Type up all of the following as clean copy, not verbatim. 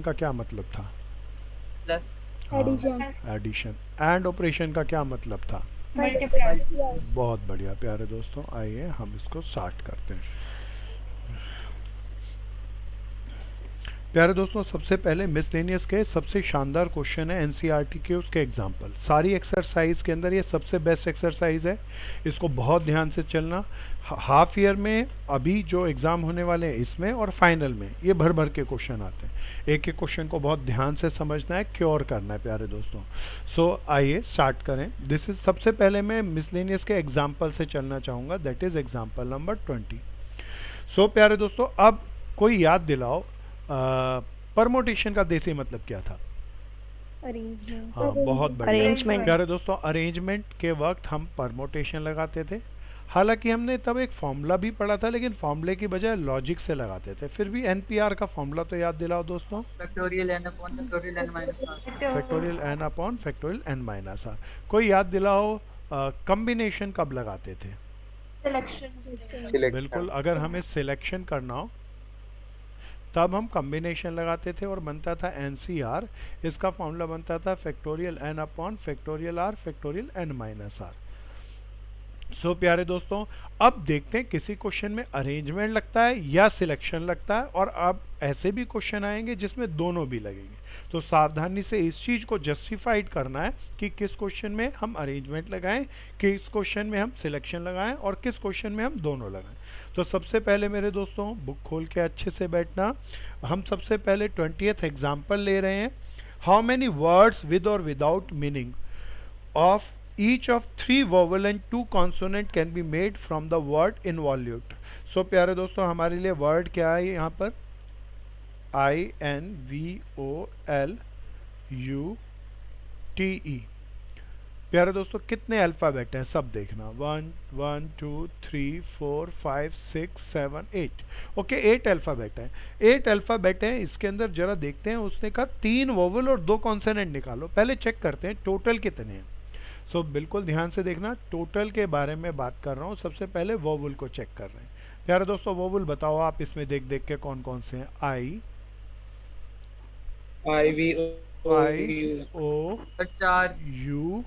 का क्या मतलब था? Plus addition, addition. And operation का क्या मतलब था? मल्टीप्लाई, बहुत बढ़िया प्यारे दोस्तों, आइए हम इसको स्टार्ट करते हैं। प्यारे दोस्तों, सबसे पहले मिसलेनियस के सबसे शानदार क्वेश्चन है एनसीईआरटी के, उसके एग्जाम्पल। सारी एक्सरसाइज के अंदर ये सबसे बेस्ट एक्सरसाइज है, इसको बहुत ध्यान से चलना। हाफ ईयर में अभी जो एग्ज़ाम होने वाले हैं इसमें और फाइनल में ये भर भर के क्वेश्चन आते हैं। एक एक क्वेश्चन को बहुत ध्यान से समझना है, क्योर करना है प्यारे दोस्तों। सो आइए स्टार्ट करें। दिस इज सबसे पहले मैं मिसलेनियस के एग्जाम्पल से चलना चाहूँगा, दैट इज़ एग्जाम्पल नंबर 20। सो प्यारे दोस्तों, अब कोई याद दिलाओ, परमोटेशन का देसी मतलब क्या था? अरेंजमेंट, हाँ, बहुत बढ़िया अरेंजमेंट। प्यारे दोस्तों, अरेंजमेंट के वक्त हम परमोटेशन लगाते थे। हालांकि हमने तब एक फॉर्मूला भी पढ़ा था, लेकिन फॉर्मूले की बजाय लॉजिक से लगाते थे। फिर भी एनपीआर का फॉर्मूला तो याद दिलाओ दोस्तों। Factorial n upon factorial n minus r. Factorial n upon factorial n minus r. कोई याद दिलाओ, कॉम्बिनेशन कब लगाते थे? सिलेक्शन, बिल्कुल, अगर हमें सिलेक्शन करना हो तब हम कॉम्बिनेशन लगाते थे और बनता था एनसीआर। इसका फॉर्मूला बनता था factorial n upon factorial r factorial n minus r. So प्यारे दोस्तों, अब देखते हैं किसी क्वेश्चन में अरेंजमेंट लगता है या सिलेक्शन लगता है, और अब ऐसे भी क्वेश्चन आएंगे जिसमें दोनों भी लगेंगे। तो सावधानी से इस चीज को जस्टिफाइड करना है कि किस क्वेश्चन में हम अरेंजमेंट लगाएं, किस क्वेश्चन में हम सिलेक्शन लगाएं और किस क्वेश्चन में हम दोनों लगाएं। तो सबसे पहले मेरे दोस्तों, बुक खोल के अच्छे से बैठना। हम सबसे पहले 20th एग्जाम्पल ले रहे हैं। हाउ मेनी वर्ड्स विद और without meaning of each of three vowel and two consonant can be made from the word involute। सो प्यारे दोस्तों, हमारे लिए वर्ड क्या है यहाँ पर? INVOLUTE। प्यारे दोस्तों, कितने अल्फ़ाबेट हैं सब देखना। 1 1 2 3 4 5 6 7 8। ओके, 8 अल्फ़ाबेट हैं। 8 अल्फ़ाबेट हैं, इसके अंदर जरा देखते हैं। उसने कहा 3 वोवल और 2 कॉन्सोनेंट निकालो। पहले चेक करते हैं टोटल कितने हैं। सो बिल्कुल ध्यान से देखना, टोटल के बारे में बात कर रहा हूँ। सबसे पहले वोवल को चेक कर रहे हैं। प्यारे दोस्तों, वोवल बताओ आप इसमें देख देख के कौन कौन से हैं। आई ओ चार यू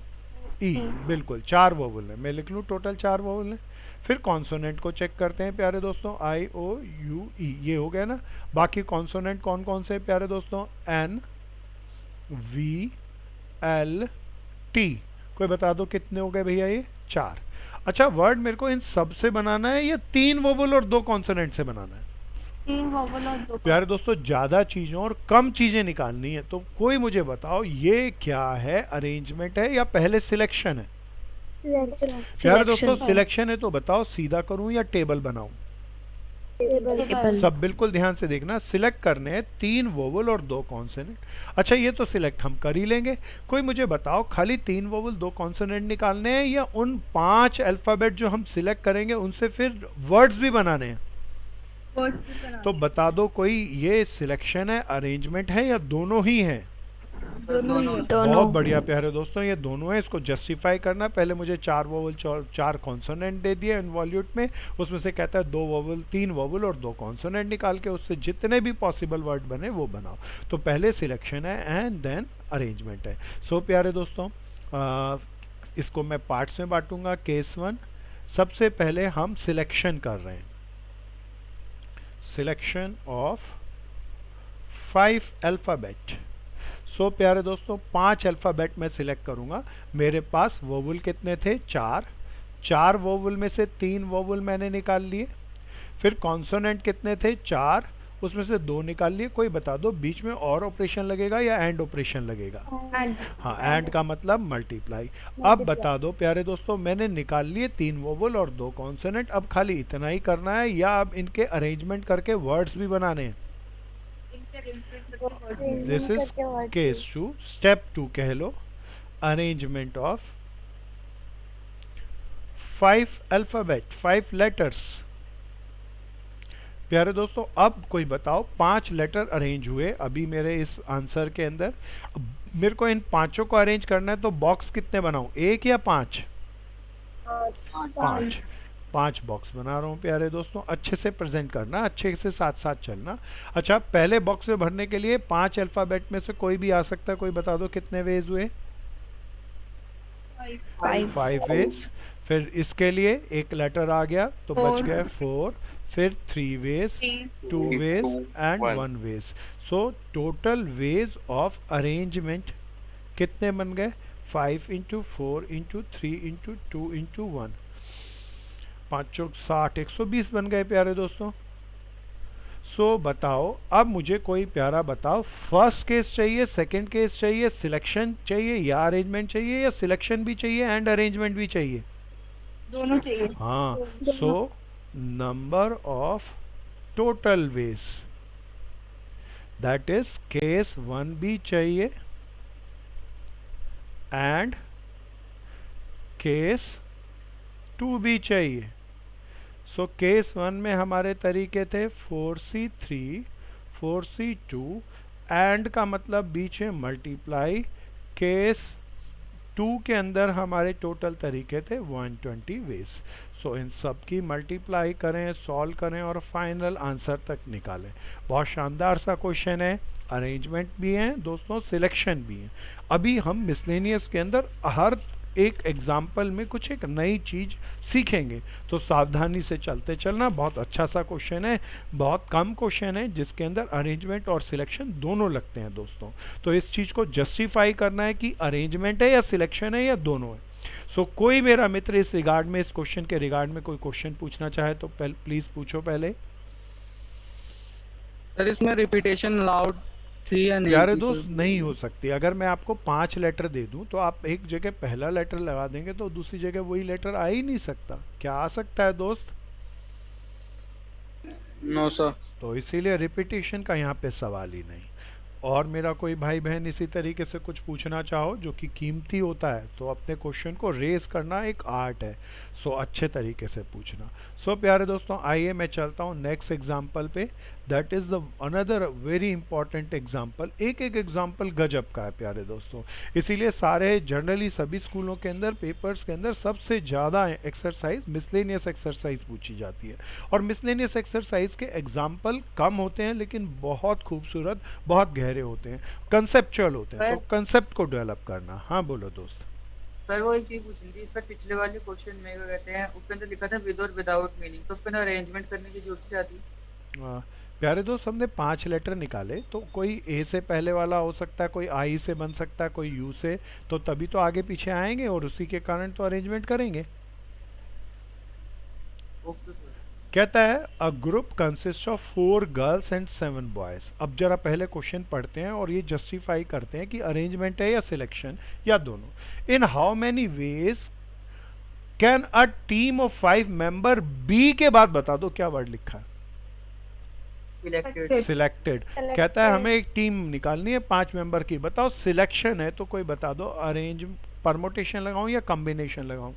ई, बिल्कुल 4 वोवल है। मैं लिख लूँ टोटल 4 वोवल है। फिर कॉन्सोनेंट को चेक करते हैं प्यारे दोस्तों। IOUE, ये हो गया ना। बाकी कॉन्सोनेंट कौन कौन से हैं प्यारे दोस्तों? NVLT। कोई बता दो कितने हो गए भैया? ये 4। अच्छा, वर्ड मेरे को इन सब से बनाना है या 3 वोवल और 2 कॉन्सोनेंट से बनाना है? 3 वोवल और 2 प्यारे दोस्तों, ज्यादा चीजों और कम चीजें निकालनी है। तो कोई मुझे बताओ ये क्या है? अरेंजमेंट है या पहले सिलेक्शन है? सिलेक्शन, प्यारे दोस्तों, सिलेक्शन है तो बताओ सीधा करूं या टेबल बनाऊं? टेबल, सब बिल्कुल ध्यान से देखना। सिलेक्ट करने हैं 3 वोवल और 2 कॉन्सोनेंट। अच्छा, ये तो सिलेक्ट हम कर ही लेंगे। कोई मुझे बताओ खाली 3 वोवल 2 कॉन्सोनेंट निकालने हैं या उन 5 अल्फाबेट जो हम सिलेक्ट करेंगे उनसे फिर वर्ड्स भी बनाने हैं? तो बता दो कोई, ये सिलेक्शन है, अरेंजमेंट है या दोनों ही हैं? दोनों बहुत बढ़िया प्यारे दोस्तों, ये दोनों है। इसको जस्टिफाई करना। पहले मुझे 4 वोवल 4 कॉन्सोनेंट दे दिए इनवॉल्यूट में। उसमें से कहता है 2 वोवल 3 वोवल और 2 कॉन्सोनेंट निकाल के उससे जितने भी पॉसिबल वर्ड बने वो बनाओ। तो पहले सिलेक्शन है एंड देन अरेंजमेंट है। सो प्यारे दोस्तों, इसको मैं पार्ट्स में बांटूंगा। केस 1, सबसे पहले हम सिलेक्शन कर रहे हैं। Selection of 5 alphabet. सो प्यारे दोस्तों, 5 अल्फ़ाबेट में सिलेक्ट करूंगा। मेरे पास वोवल कितने थे? 4। 4 वोवल में से 3 वोवल मैंने निकाल लिए। फिर कॉन्सोनेंट कितने थे? 4, उसमें से 2 निकाल लिए। कोई बता दो बीच में और ऑपरेशन लगेगा या एंड ऑपरेशन लगेगा? हाँ, एंड का मतलब मल्टीप्लाई। अब बता दो प्यारे दोस्तों, मैंने निकाल लिए 3 वोवल और 2 कॉन्सोनेंट। अब खाली इतना ही करना है या अब इनके अरेंजमेंट करके वर्ड्स भी बनाने हैं? दिस इज केस 2, स्टेप 2 कह लो। Arrangement of 5 alphabet, 5 letters. प्यारे दोस्तों, अब कोई बताओ 5 लेटर अरेंज हुए अभी मेरे इस आंसर के अंदर। अब मेरे को इन पांचों को अरेंज करना है, तो बॉक्स कितने बनाऊं? 1 या 5? 5। 5 बॉक्स बना रहा हूँ प्यारे दोस्तों, अच्छे से प्रेजेंट करना, अच्छे से साथ साथ चलना। अच्छा, पहले बॉक्स में भरने के लिए 5 अल्फ़ाबेट में से कोई भी आ सकता है, कोई बता दो कितने वेज हुए? 5 वेज। फिर इसके लिए एक लेटर आ गया तो बच गए 4, फिर 3 ways, 2 ways and 1 ways. So total ways of arrangement कितने बन गए? 5 इंटू 4 इंटू 3 इंटू 2 इंटू 1, 5 चौक 60, 120 बन गए प्यारे दोस्तों। सो बताओ, अब मुझे कोई प्यारा बताओ, फर्स्ट केस चाहिए, सेकंड केस चाहिए, सिलेक्शन चाहिए या अरेंजमेंट चाहिए, या सिलेक्शन भी चाहिए एंड अरेंजमेंट भी चाहिए? दोनों चाहिए। हाँ, so number of total ways, that is case 1 भी चाहिए एंड केस 2 भी चाहिए। सो केस 1 में हमारे तरीके थे 4C3 4C2 एंड का मतलब बीच में मल्टीप्लाई। केस 2 के अंदर हमारे टोटल तरीके थे 120 वेज। सो इन सब की मल्टीप्लाई करें, सॉल्व करें और फाइनल आंसर तक निकालें। बहुत शानदार सा क्वेश्चन है, अरेंजमेंट भी है दोस्तों, सिलेक्शन भी है। अभी हम मिसलेनियस के अंदर हर एक एग्जाम्पल में कुछ एक नई चीज सीखेंगे, तो सावधानी से चलते चलना। बहुत अच्छा सा क्वेश्चन है, बहुत कम क्वेश्चन है जिसके अंदर अरेंजमेंट और सिलेक्शन दोनों लगते हैं दोस्तों। तो इस चीज को जस्टिफाई करना है कि अरेंजमेंट है या सिलेक्शन है या दोनों है। सो कोई मेरा मित्र इस रिगार्ड में, इस क्वेश्चन के रिगार्ड में कोई क्वेश्चन पूछना चाहे तो प्लीज पूछो पहले। सर इसमें रिपीटेशन अलाउड थी या नहीं प्यारे थी? दोस्त, नहीं हो सकती। अगर मैं आपको 5 लेटर दे दूं तो आप एक जगह पहला लेटर लगा देंगे तो दूसरी जगह वही लेटर आ ही नहीं सकता। क्या आ सकता है दोस्त? No sir. तो इसीलिए रिपीटेशन का यहाँ पे सवाल ही नहीं। और मेरा कोई भाई बहन इसी तरीके से कुछ पूछना चाहो जो कि कीमती होता है, तो अपने क्वेश्चन को रेज करना एक आर्ट है। सो अच्छे तरीके से पूछना। सो प्यारे दोस्तों, आइए मैं चलता हूँ नेक्स्ट एग्जाम्पल पे। That is the another very important example. एक एक एग्जाम्पल गजब का है प्यारे दोस्तों, इसीलिए सारे जनरली सभी स्कूलों के अंदर पेपर्स के अंदर सबसे ज़्यादा एक्सरसाइज मिसलेनियस एक्सरसाइज पूछी जाती है। और मिसलेनियस एक्सरसाइज के एग्जाम्पल कम होते हैं लेकिन बहुत खूबसूरत, बहुत गहरे होते हैं, कंसेप्चुअल होते हैं। तो कंसेप्ट को डेवलप करना। हाँ बोलो दोस्त। सर वो एक चीज पूछनी थी सर, पिछले वाले क्वेश्चन में क्या कहते हैं, उसके अंदर लिखा था विद और विदाउट मीनिंग, तो उसके अंदर अरेंजमेंट करने की जरूरत क्या थी? प्यारे दोस्त, हमने 5 लेटर निकाले, तो कोई ए से पहले वाला हो सकता है, कोई आई से बन सकता है, कोई यू से, तो तभी तो आगे पीछे आएंगे और उसी के कारण तो अरेंजमेंट करेंगे। Okay sir. कहता है a group consist of 4 girls and 7 boys. अब जरा पहले क्वेश्चन पढ़ते हैं और ये जस्टिफाई करते हैं कि अरेंजमेंट है या सिलेक्शन या दोनों। In how many ways can a team of 5 member be के बाद बता दो क्या वर्ड लिखा है? सिलेक्टेड। सिलेक्टेड। कहता है हमें एक टीम निकालनी है 5 मेंबर की, बताओ सिलेक्शन है तो कोई बता दो अरेंज, परमोटेशन लगाऊं या कॉम्बिनेशन लगाऊं?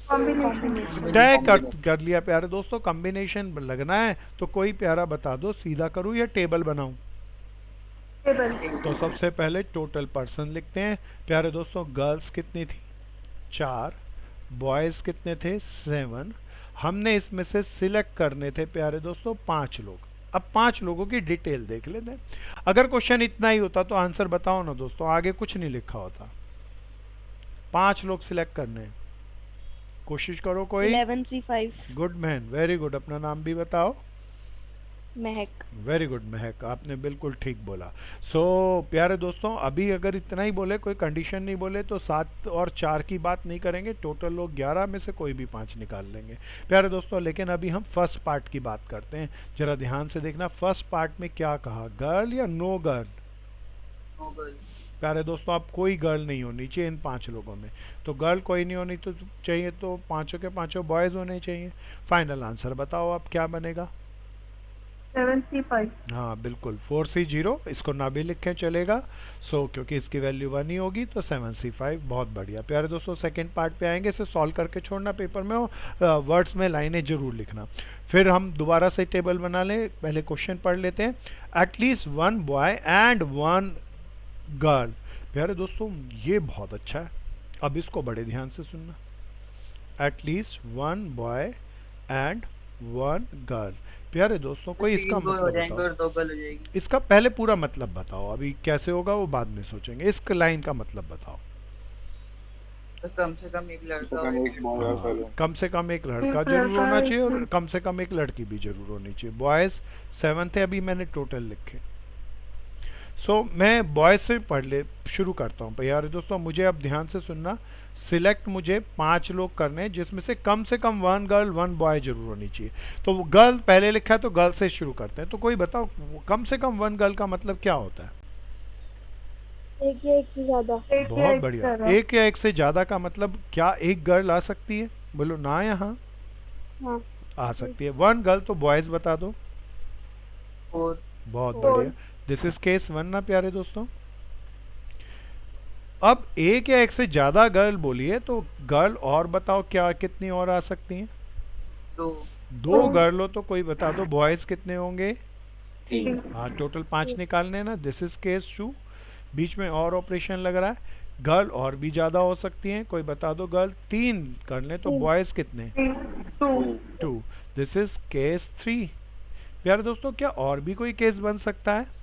तय कर लिया प्यारे दोस्तों, कॉम्बिनेशन लगना है। तो कोई प्यारा बता दो, सीधा करूं या टेबल बनाऊं? टेबल। तो सबसे पहले टोटल पर्सन लिखते हैं प्यारे दोस्तों। गर्ल्स कितनी थी? 4। बॉयज कितने थे? 7। हमने इसमें से सिलेक्ट करने थे प्यारे दोस्तों 5 लोग। अब 5 लोगों की डिटेल देख लेते हैं। अगर क्वेश्चन इतना ही होता तो आंसर बताओ ना दोस्तों, आगे कुछ नहीं लिखा होता। 5 लोग सिलेक्ट करने हैं, कोशिश करो कोई। 11C5। Good man, very good. अपना नाम भी बताओ। महक। वेरी गुड महक, आपने बिल्कुल ठीक बोला। सो प्यारे दोस्तों, अभी अगर इतना ही बोले, कोई कंडीशन नहीं बोले, तो 7 और 4 की बात नहीं करेंगे। टोटल लोग 11 में से कोई भी 5 निकाल लेंगे प्यारे दोस्तों। लेकिन अभी हम फर्स्ट पार्ट की बात करते हैं, जरा ध्यान से देखना। फर्स्ट पार्ट में क्या कहा, गर्ल या नो गर्ल? No girl. प्यारे दोस्तों, अब कोई गर्ल नहीं होनी चाहिए इन 5 लोगों में। तो गर्ल कोई नहीं होनी तो चाहिए, तो पांचों के पांचों बॉयज होने चाहिए। फाइनल आंसर बताओ अब क्या बनेगा? 7C5। हाँ बिल्कुल, 4C0, इसको ना भी लिखें चलेगा। सो क्योंकि इसकी वैल्यू 1 ही होगी तो 7C5। बहुत बढ़िया प्यारे दोस्तों, सेकंड पार्ट पे आएंगे। इसे सॉल्व करके छोड़ना पेपर में, वर्ड्स में लाइनें जरूर लिखना। फिर हम दोबारा से टेबल बना लें, पहले क्वेश्चन पढ़ लेते हैं। At least 1 boy and 1 girl. प्यारे दोस्तों ये बहुत अच्छा है, अब इसको बड़े ध्यान से सुनना। At least 1 boy and one girl. प्यारे दोस्तों कोई इसका 3 बॉय हो मतलब जाएंगे बताओ, और 2 गर्ल हो जाएगी। इसका पहले पूरा मतलब बताओ, अभी कैसे होगा वो बाद में सोचेंगे, इस लाइन का मतलब बताओ। तो कम से कम एक कम से लड़का कम और एक बॉय और गर्ल हाँ, कम से कम एक लड़का एक जरूर लड़का, होना एक चाहिए और लड़की। कम से कम एक लड़की भी जरूर होनी चाहिए। बॉयज 7 थे, अभी मैंने टोटल लिखे। सो मैं बॉयज से पढ़ ले शुरू करता हूँ यार दोस्तों, मुझे अब ध्यान से सुनना। सिलेक्ट मुझे 5 लोग करने हैं जिसमें से कम 1 गर्ल 1 बॉय जरूर होनी चाहिए। तो वो गर्ल पहले लिखा है तो गर्ल से शुरू करते हैं। तो कोई बताओ कम से कम 1 गर्ल का मतलब क्या होता है? एक या एक से ज्यादा। एक या बहुत एक बढ़िया। से ज्यादा। एक या एक से ज्यादा का मतलब क्या एक गर्ल आ सकती है? बोलो ना या हाँ? हाँ। आ सकती है। 1 गर्ल तो बॉयज बता दो। 4। बहुत Four. बढ़िया। दिस इज केस 1 ना प्यारे दोस्तों। अब एक या एक से ज्यादा गर्ल बोलिए तो गर्ल और बताओ क्या कितनी और आ सकती हैं? 2। 2 दो। गर्ल हो तो कोई बता दो बॉयज कितने होंगे? 3। हाँ, टोटल 5 निकालने ना। This is case 2। बीच में और ऑपरेशन लग रहा है। गर्ल और भी ज्यादा हो सकती हैं, कोई बता दो। गर्ल 3 कर लें तो 3. बॉयज कितने? 2. 2। This is case 3। प्यारे दोस्तों क्या और भी कोई केस बन सकता है?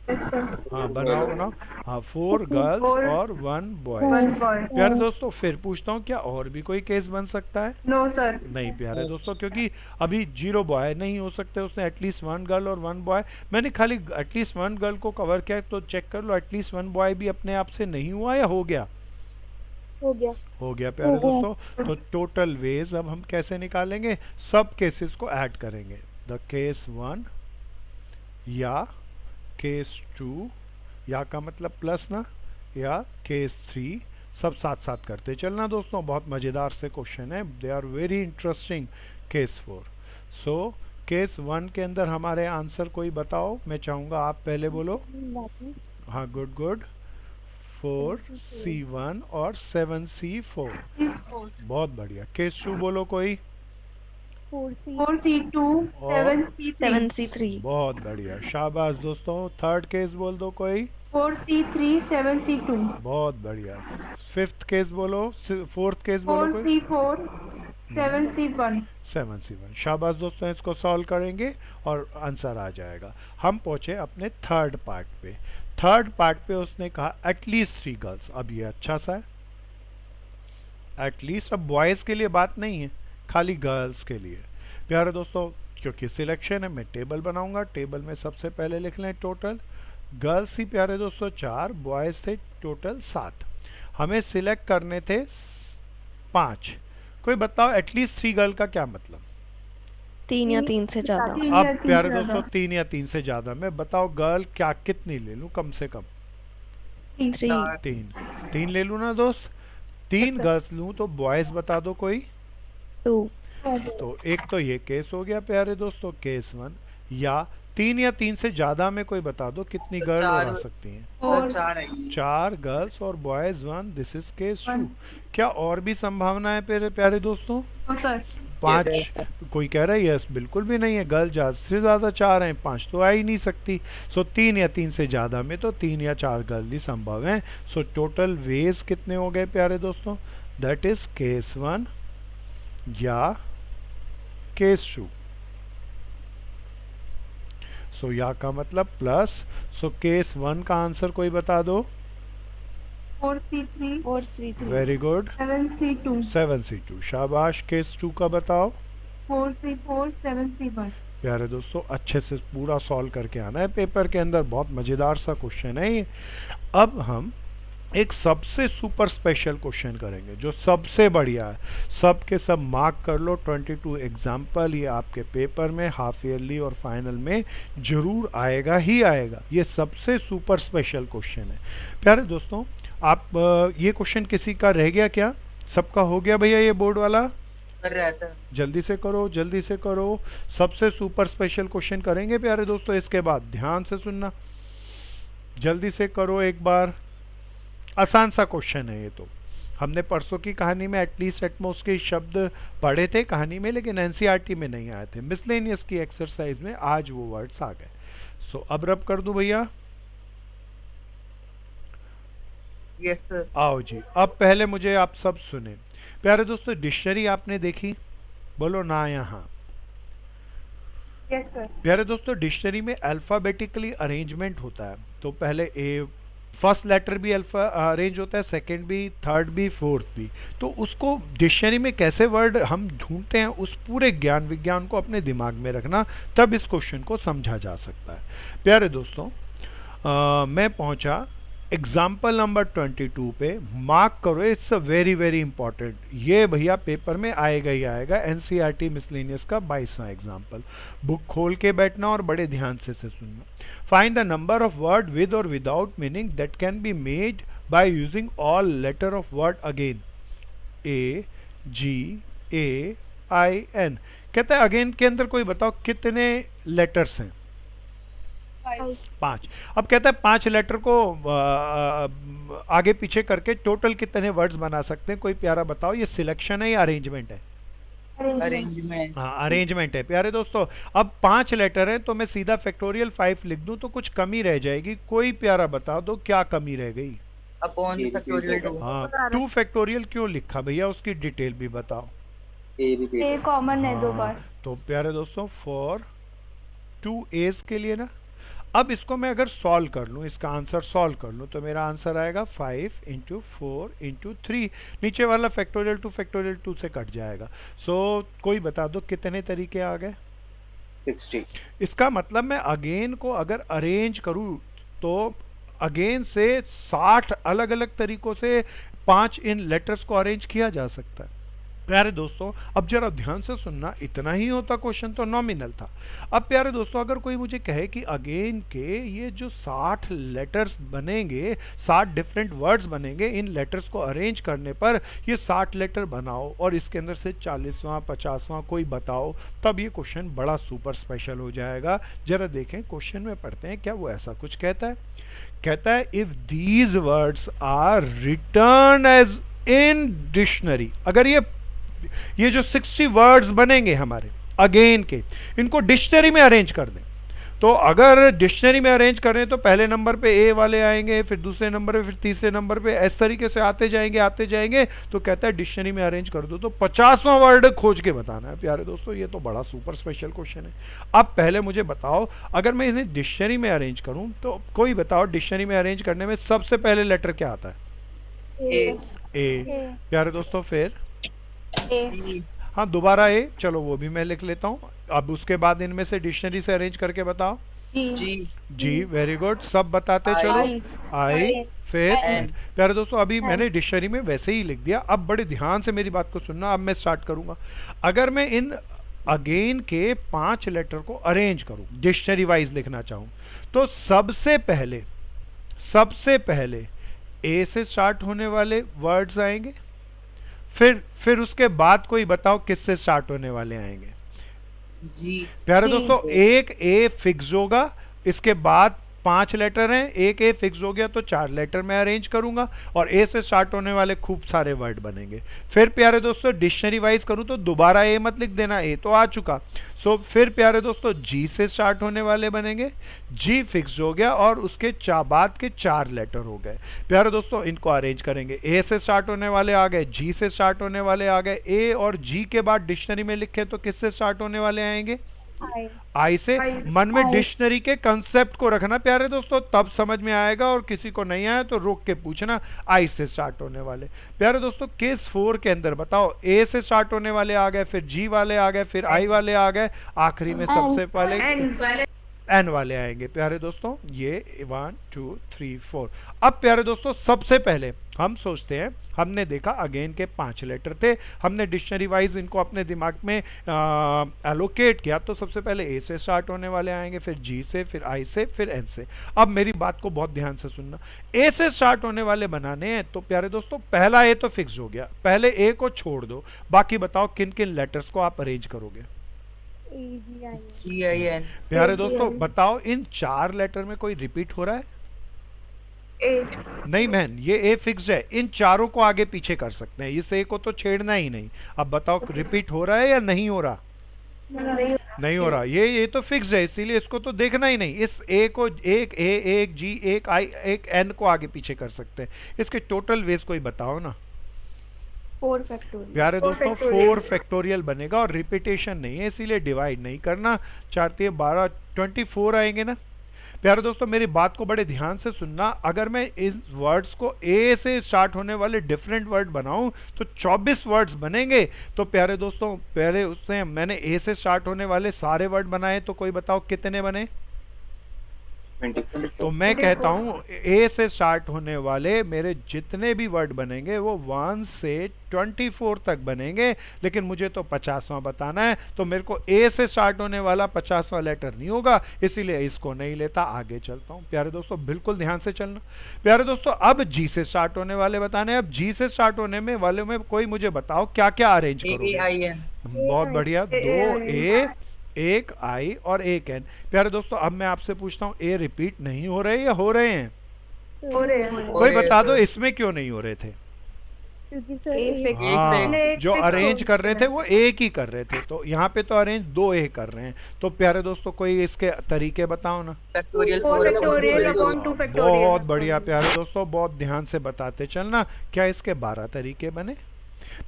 हाँ बनाओ बनाओ। हाँ 4 गर्ल्स Four. और 1 बॉय। 1 boy. प्यारे दोस्तों फिर पूछता हूँ क्या और भी कोई केस बन सकता है? No sir. नहीं प्यारे दोस्तों, क्योंकि अभी 0 बॉय नहीं हो सकते, उसने एटलीस्ट 1 गर्ल और 1 बॉय। मैंने खाली एटलीस्ट 1 गर्ल को कवर किया है, तो चेक कर लो एटलीस्ट 1 बॉय भी अपने आप से नहीं हुआ या हो गया? हो गया। हो गया प्यारे दोस्तों। तो टोटल वेज अब हम कैसे निकालेंगे? सब केसेस को ऐड करेंगे। द केस 1 या केस 2 या का मतलब प्लस ना, या केस 3, सब साथ साथ करते चलना दोस्तों। बहुत मज़ेदार से क्वेश्चन है, they are very interesting. Case 4। So case 1 के अंदर हमारे आंसर कोई बताओ, मैं चाहूँगा आप पहले बोलो। हाँ गुड गुड। 4C1 और 7C4। बहुत बढ़िया। केस 2 बोलो कोई। 4C2. और 7C3. बहुत बढ़िया, शाबाश दोस्तों। थर्ड केस बोल दो कोई। 4C3. 7C2. बहुत बढ़िया। फिफ्थ केस बोलो, फोर्थ केस बोलो कोई। 4C4. 7C1. 7C1। शाबाश दोस्तों, इसको सॉल्व करेंगे और आंसर आ जाएगा। हम पहुंचे अपने थर्ड पार्ट पे। थर्ड पार्ट पे उसने कहा एटलीस्ट 3 गर्ल्स। अब ये अच्छा सा है, एटलीस्ट। अब बॉयज के लिए बात नहीं है, खाली गर्ल्स के लिए। प्यारे दोस्तों क्योंकि सिलेक्शन है, मैं टेबल बनाऊंगा। टेबल में सबसे पहले लिख लें टोटल। गर्ल्स ही प्यारे दोस्तों 4, बॉयज थे टोटल 7। हमें सिलेक्ट करने थे 5। कोई बताओ एटलीस्ट 3 गर्ल का क्या मतलब? 3 या 3 से ज्यादा. अब प्यारे दोस्तों 3 या 3 से ज्यादा में बताओ गर्ल क्या कितनी ले लूं कम से कम? 3. 3 ले लूं ना दोस्त? 3 गर्ल्स लूं तो बॉयज बता दो कोई। 2. तो एक तो ये केस हो गया प्यारे दोस्तों, केस 1। या 3 या 3 से ज्यादा में कोई बता दो कितनी तो गर्ल और आ 4 सकती हैं? और 4 है। 4 गर्ल्स और बॉयज 1। This is case 2। क्या और भी संभावना है प्यारे दोस्तों? सर 5। कोई कह रहा है यस, बिल्कुल भी नहीं है। गर्ल ज्यादा से ज्यादा 4 हैं, 5 तो आ ही नहीं सकती। सो 3 या 3 से ज्यादा में तो 3 या 4 गर्ल ही संभव हैं। सो टोटल वेज कितने हो गए प्यारे दोस्तों? दैट इज केस 1 या केस 2। सो या का मतलब प्लस। सो केस 1 का आंसर कोई बता दो। 4C3. Very good. 7C2. 7C2। शाबाश। केस 2 का बताओ। 4C4. 7C1. प्यारे दोस्तों अच्छे से पूरा सॉल्व करके आना है पेपर के अंदर, बहुत मजेदार सा क्वेश्चन है ये। अब हम एक सबसे सुपर स्पेशल क्वेश्चन करेंगे जो सबसे बढ़िया है। सब के सब मार्क कर लो। 22 एग्जाम्पल ये आपके पेपर में हाफ ईयरली और फाइनल में जरूर आएगा ही आएगा। ये सबसे सुपर स्पेशल क्वेश्चन है प्यारे दोस्तों। आप ये क्वेश्चन किसी का रह गया क्या? सबका हो गया भैया ये बोर्ड वाला? कर रहा था। जल्दी से करो, जल्दी से करो। सबसे सुपर स्पेशल क्वेश्चन करेंगे प्यारे दोस्तों इसके बाद, ध्यान से सुनना। जल्दी से करो एक बार। आसान सा क्वेश्चन है ये तो। हमने परसों की कहानी में एटलीस्ट एटमोस्ट के शब्द पढ़े थे कहानी में, लेकिन एनसीईआरटी में नहीं आए थे। मिसलेनियस की एक्सरसाइज में आज वो वर्ड्स आ गए। सो अब रब कर दूं भैया? Yes sir. आओ जी। अब पहले मुझे आप सब सुने प्यारे दोस्तों। डिक्शनरी आपने देखी? बोलो ना यहाँ। Yes sir. प्यारे दोस्तों डिक्शनरी में अल्फाबेटिकली अरेंजमेंट होता है, तो पहले ए फर्स्ट लेटर भी अल्फा अरेंज होता है, सेकंड भी, थर्ड भी, फोर्थ भी। तो उसको डिक्शनरी में कैसे वर्ड हम ढूंढते हैं, उस पूरे ज्ञान विज्ञान को अपने दिमाग में रखना, तब इस क्वेश्चन को समझा जा सकता है। प्यारे दोस्तों मैं पहुंचा एग्जाम्पल नंबर 22 पे। मार्क करो, it's a very very important. ये भैया पेपर में आएगा ही आएगा, एनसीईआरटी मिसलेनियस का 22वां एग्जाम्पल। बुक खोल के बैठना और बड़े ध्यान से सुनना। Find the number of word with और without meaning that can be made by using all letter of word again, A G A I N. कहता है अगेन के अंदर कोई बताओ कितने लेटर्स हैं? 5। अब कहता है 5 लेटर को आगे पीछे करके टोटल कितने वर्ड्स बना सकते हैं? कोई प्यारा बताओ। ये सिलेक्शन है या अरेंजमेंट है? अरेंजमेंट। हाँ अरेंजमेंट है। प्यारे दोस्तों अब 5 लेटर है तो मैं सीधा फैक्टोरियल 5 लिख दूं तो कुछ कमी रह जाएगी। कोई प्यारा बता दो क्या कमी रह गई? Upon factorial 2। हाँ 2 फैक्टोरियल क्यों लिखा भैया, उसकी डिटेल भी बताओ। ए कॉमन है 2 बार। तो प्यारे दोस्तों फॉर 2 एज के लिए ना, अब इसको मैं अगर सॉल्व कर लूँ, इसका आंसर सॉल्व कर लूँ, तो मेरा आंसर आएगा 5 इंटू 4 इंटू 3। नीचे वाला फैक्टोरियल 2 से कट जाएगा। सो कोई बता दो कितने तरीके आ गए? 60। इसका मतलब मैं अगेन को अगर अरेंज करूँ तो अगेन से 60 अलग अलग तरीकों से 5 इन लेटर्स को अरेंज किया जा सकता है। प्यारे दोस्तों अब जरा ध्यान से सुनना, इतना ही होता क्वेश्चन तो नॉमिनल था। अब प्यारे दोस्तों अगर कोई मुझे कहे कि अगेन के ये जो 60 लेटर्स बनेंगे, 60 डिफरेंट वर्ड्स बनेंगे, इन लेटर्स को अरेंज करने पर ये 60 लेटर बनाओ और इसके अंदर से 40वां 50वां कोई बताओ, तब ये क्वेश्चन बड़ा सुपर स्पेशल हो जाएगा। जरा देखें क्वेश्चन में पढ़ते हैं क्या वो ऐसा कुछ कहता है। कहता है if these words are return as in dictionary, अगर ये जो 60 वर्ड्स बनेंगे हमारे अगेन के, इनको डिक्शनरी में अरेंज कर दें, तो अगर डिक्शनरी में अरेंज करें तो पहले नंबर पे ए वाले आएंगे, फिर दूसरे नंबर पे, फिर तीसरे नंबर पे, इस तरीके से आते जाएंगे। तो कहता है डिक्शनरी में अरेंज कर दो तो 50वां वर्ड खोज के बताना है। प्यारे दोस्तों ये तो बड़ा सुपर स्पेशल क्वेश्चन है। अब पहले मुझे बताओ अगर मैं इन्हें डिक्शनरी में अरेंज करूं तो कोई बताओ डिक्शनरी में अरेंज करने में सबसे पहले लेटर क्या आता है? ए। प्यारे दोस्तों फिर हाँ दोबारा ए, चलो वो भी मैं लिख लेता हूँ। अब उसके बाद इनमें से डिक्शनरी से अरेंज करके बताओ। जी वेरी गुड, सब बताते चलो। आई फिर एन। प्यारे दोस्तों अभी मैंने डिक्शनरी में वैसे ही लिख दिया। अब बड़े ध्यान से मेरी बात को सुनना। अब मैं स्टार्ट करूंगा। अगर मैं इन अगेन के 5 लेटर को अरेंज करूं, डिक्शनरी वाइज लिखना चाहूं, तो सबसे पहले ए से स्टार्ट होने वाले वर्ड्स आएंगे, फिर उसके बाद कोई बताओ किससे स्टार्ट होने वाले आएंगे? जी। प्यारे दोस्तों एक ए फिक्स होगा, इसके बाद 5 लेटर हैं, एक ए फिक्स हो गया तो 4 लेटर मैं अरेंज करूंगा और ए से स्टार्ट होने वाले खूब सारे वर्ड बनेंगे। फिर प्यारे दोस्तों डिक्शनरी वाइज करूं तो दोबारा ए मत लिख देना, ए तो आ चुका। सो फिर प्यारे दोस्तों जी से स्टार्ट होने वाले बनेंगे, जी फिक्स हो गया और उसके बाद के 4 लेटर हो गए। प्यारे दोस्तों इनको अरेंज करेंगे, ए से स्टार्ट होने वाले आ गए, जी से स्टार्ट होने वाले आ गए, ए और जी के बाद डिक्शनरी में लिखे तो किससे स्टार्ट होने वाले आएंगे? आई से। मन में डिक्शनरी के कंसेप्ट को रखना प्यारे दोस्तों, तब समझ में आएगा, और किसी को नहीं आया तो रोक के पूछना। आई से स्टार्ट होने वाले। प्यारे दोस्तों केस 4 के अंदर बताओ ए से स्टार्ट होने वाले आ गए, फिर जी वाले आ गए, फिर आई वाले आ गए, आखिरी में सबसे पहले एन वाले आएंगे। प्यारे दोस्तों ये 1 2 3 4। अब प्यारे दोस्तों सबसे पहले हम सोचते हैं, हमने देखा अगेन के 5 लेटर थे, हमने डिक्शनरी वाइज इनको अपने दिमाग में एलोकेट किया, तो सबसे पहले ए से स्टार्ट होने वाले आएंगे, फिर जी से, फिर आई से, फिर एन से। अब मेरी बात को बहुत ध्यान से सुनना। ए से स्टार्ट होने वाले बनाने हैं तो प्यारे दोस्तों पहला ए तो फिक्स हो गया, पहले ए को छोड़ दो, बाकी बताओ किन किन लेटर्स को आप अरेंज करोगे? जी आई एन। प्यारे दोस्तों बताओ इन 4 लेटर में कोई रिपीट हो रहा है? नहीं मैन, ये ए फिक्स्ड है, इन चारों को आगे पीछे कर सकते हैं, इस ए को तो छेड़ना ही नहीं। अब बताओ रिपीट हो रहा है या नहीं हो रहा? नहीं हो रहा। ये तो फिक्स है, इसीलिए इसको तो देखना ही नहीं। इस ए को एक ए, एक जी, एक आई, एक एन को आगे पीछे कर सकते हैं। इसके टोटल वेज कोई बताओ ना। 4 फैक्टोरियल। प्यारे दोस्तों 4 फैक्टोरियल बनेगा और रिपीटेशन नहीं है, इसीलिए डिवाइड नहीं करना। 4 12 24 आएंगे ना। प्यारे दोस्तों मेरी बात को बड़े ध्यान से सुनना, अगर मैं इस वर्ड्स को ए से स्टार्ट होने वाले डिफरेंट वर्ड बनाऊं तो 24 वर्ड्स बनेंगे। तो प्यारे दोस्तों पहले उससे मैंने ए से स्टार्ट होने वाले सारे वर्ड बनाए, तो कोई बताओ कितने बने? तो मैं कहता हूं ए से स्टार्ट होने वाले मेरे जितने भी वर्ड बनेंगे वो 1 से 24 तक बनेंगे, लेकिन मुझे तो 50वां बताना है, तो मेरे को ए से स्टार्ट होने वाला 50वां लेटर नहीं होगा, इसीलिए इसको नहीं लेता। आगे चलता हूं प्यारे दोस्तों, बिल्कुल ध्यान से चलना। प्यारे दोस्तों अब जी से स्टार्ट होने वाले बताने। अब जी से स्टार्ट होने में वाले में कोई मुझे बताओ क्या क्या अरेंज करोगे? बहुत बढ़िया, 2 ए, 1 आई और 1 एन। प्यारे दोस्तों अब मैं आपसे पूछता हूँ, ए रिपीट नहीं हो रहे या हो रहे हैं? हो रहे हैं। कोई बता दो इसमें क्यों नहीं हो रहे थे? क्योंकि सर हाँ, जो अरेंज कर रहे थे वो एक ही कर रहे थे, तो यहाँ पे तो अरेंज 2 ए कर रहे हैं। तो प्यारे दोस्तों कोई इसके तरीके बताओ ना। बहुत बढ़िया प्यारे दोस्तों, बहुत ध्यान से बताते चलना। क्या इसके 12 तरीके बने?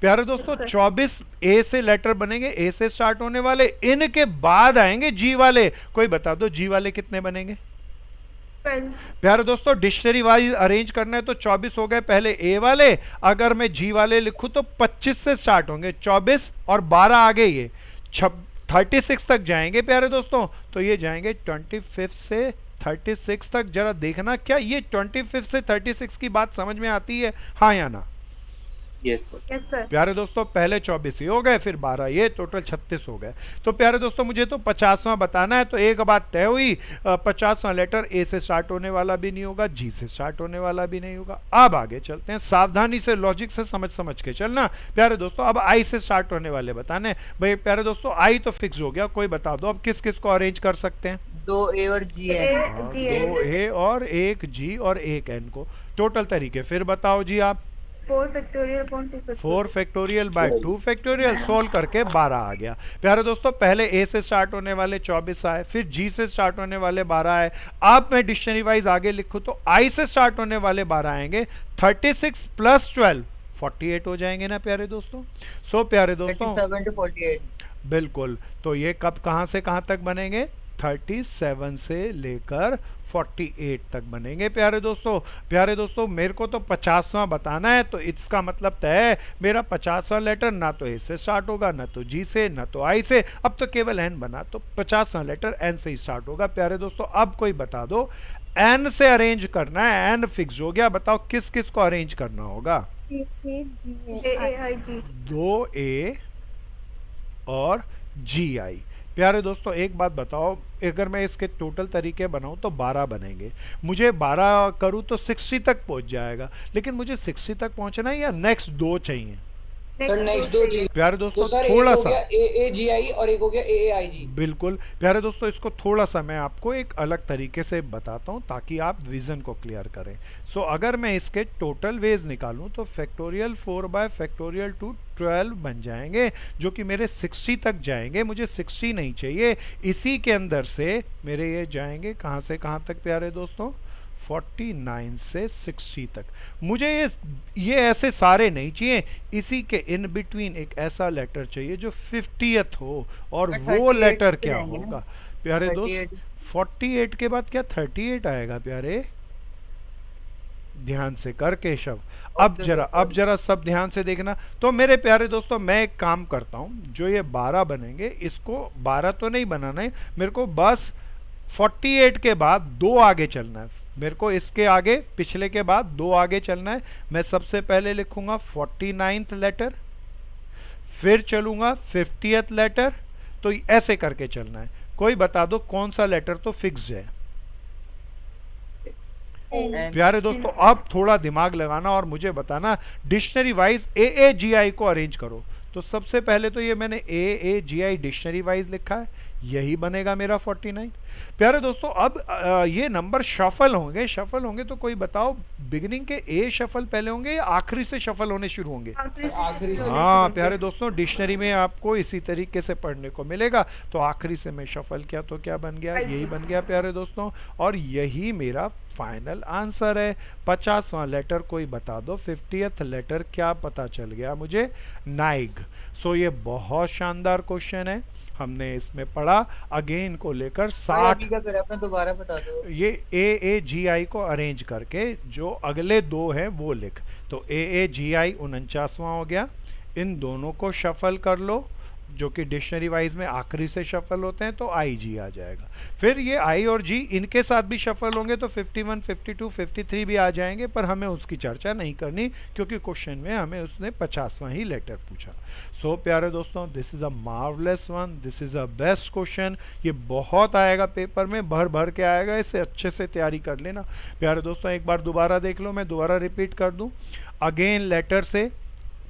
प्यारे दोस्तों 24 ए से लेटर बनेंगे, ए से स्टार्ट होने वाले, इनके बाद आएंगे जी वाले। कोई बता दो जी वाले कितने बनेंगे? प्यारे दोस्तों डिक्शनरी वाइज अरेंज करना है तो 24 हो गए पहले ए वाले, अगर मैं जी वाले लिखूं तो 25 से स्टार्ट होंगे, 24 और 12 आगे ये 36 तक जाएंगे प्यारे दोस्तों। तो ये जाएंगे 25 से 36 तक। जरा देखना क्या ये 25 से 36 की बात समझ में आती है, हाँ या ना? Yes sir. प्यारे दोस्तों पहले 24 ये हो गए, फिर 12 ये, टोटल 36 हो गए। तो प्यारे दोस्तों मुझे तो 50वां बताना है, तो एक बात तय हुई, 50वां लेटर ए से स्टार्ट होने वाला भी नहीं होगा, जी से स्टार्ट होने वाला भी नहीं होगा। अब आगे चलते हैं, सावधानी से लॉजिक से समझ के चलना। प्यारे दोस्तों अब आई से स्टार्ट होने वाले बताने। भाई प्यारे दोस्तों आई तो फिक्स हो गया, कोई बता दो अब किस किस को अरेंज कर सकते हैं? 2 ए और जी है। 2 ए और 1 जी और 1 एन को। टोटल तरीके फिर बताओ जी आप। 4 factorial upon 2 factorial. 4 factorial by 2 factorial, solve करके 12 आ गया। प्यारे दोस्तों पहले ए से स्टार्ट होने वाले 24 आए, फिर जी से स्टार्ट होने वाले 12 आए। अब मैं डिक्शनरी वाइज आगे लिखूं तो आई से स्टार्ट होने वाले 12 आएंगे, 36 प्लस 12 48 हो जाएंगे ना प्यारे दोस्तों। सो प्यारे दोस्तों 37 to 48 बिल्कुल। तो ये कब कहां से कहां तक बनेंगे? 37 से लेकर 48 तक बनेंगे प्यारे दोस्तों। प्यारे दोस्तों मेरे को तो 50वां बताना है, तो इसका मतलब तय है मेरा 50वां लेटर ना तो ए से स्टार्ट होगा, ना तो जी से, ना तो आई से। अब तो केवल एन बना, तो 50वां लेटर एन से ही स्टार्ट होगा। प्यारे दोस्तों अब कोई बता दो, एन से अरेंज करना है, एन फिक्स हो गया, बताओ किस किस को अरेंज करना होगा? 2 ए और जी आई। प्यारे दोस्तों एक बात बताओ, अगर मैं इसके टोटल तरीके बनाऊं तो 12 बनेंगे, मुझे 12 करूं तो 60 तक पहुंच जाएगा, लेकिन मुझे 60 तक पहुंचना है या नेक्स्ट 2 चाहिए? सर नेक्स्ट 2 जी। प्यारे दोस्तों तो सर थोड़ा एक हो सा गया ए जी आई और एक हो गया ए आई जी। बिल्कुल प्यारे दोस्तों, इसको थोड़ा सा मैं आपको एक अलग तरीके से बताता हूं ताकि आप विजन को क्लियर करें। सो अगर मैं इसके टोटल वेज निकालूं तो फैक्टोरियल 4 बाय फैक्टोरियल 2 12 बन जाएंगे, जो कि मेरे 60 तक जाएंगे। मुझे 60 नहीं चाहिए, इसी के अंदर से मेरे ये जाएंगे कहां से कहां तक प्यारे दोस्तों? 49 से 60 तक। मुझे ये ऐसे सारे नहीं चाहिए, इसी के इन बिटवीन एक ऐसा लेटर चाहिए जो 50th हो, और वो लेटर क्या होगा प्यारे दोस्त? 48 के बाद क्या 38 आएगा प्यारे? ध्यान से कर केशव। अब जरा सब ध्यान से देखना। तो मेरे प्यारे दोस्तों मैं एक काम करता हूं, जो ये 12 बनेंगे इसको 12 तो नहीं बनाना है मेरे को, बस 48 के बाद 2 आगे चलना है मेरे को, इसके आगे पिछले के बाद 2 आगे चलना है। मैं सबसे पहले लिखूंगा 49th लेटर, फिर चलूंगा 50th लेटर, तो ऐसे करके चलना है। कोई बता दो कौन सा लेटर तो फिक्स है? प्यारे दोस्तों अब थोड़ा दिमाग लगाना और मुझे बताना, डिक्शनरी वाइज ए जी आई को अरेंज करो। तो सबसे पहले तो ये मैंने ए जी आई डिक्शनरी वाइज लिखा है, यही बनेगा मेरा 49। प्यारे दोस्तों अब ये नंबर शफल होंगे तो कोई बताओ बिगिनिंग के ए शफल पहले होंगे या आखिरी से शफल होने शुरू होंगे? आखिरी से। हाँ प्यारे दोस्तों, डिक्शनरी में आपको इसी तरीके से पढ़ने को मिलेगा। तो आखिरी से मैं शफल किया तो क्या बन गया? यही बन गया प्यारे दोस्तों, और यही मेरा फाइनल आंसर है। 50वां लेटर कोई बता दो, 50th लेटर क्या पता चल गया मुझे? नाइग। सो ये बहुत शानदार क्वेश्चन है, हमने इसमें पढ़ा अगेन को लेकर 60। क्या करें आपने, दोबारा बता दो। ये AAGI को अरेंज करके जो अगले दो हैं वो लिख। तो AAGI 49वां हो गया, इन दोनों को शफल कर लो जो कि डिक्शनरी वाइज में आखिरी से शफल होते हैं, तो IG आ जाएगा। फिर ये I और G इनके साथ भी शफल होंगे तो 51, 52, 53 भी आ जाएंगे, पर हमें उसकी चर्चा नहीं करनी क्योंकि क्वेश्चन में हमें उसने 50वां ही लेटर पूछा। सो प्यारे दोस्तों, this is a marvellous one, this is a best question. ये बहुत आएगा पेपर में, भर भर के आएगा, इसे अच्छे से तैयारी कर लेना। प्यारे दोस्तों एक बार दोबारा देख लो, मैं दोबारा रिपीट कर दूं। अगेन लेटर से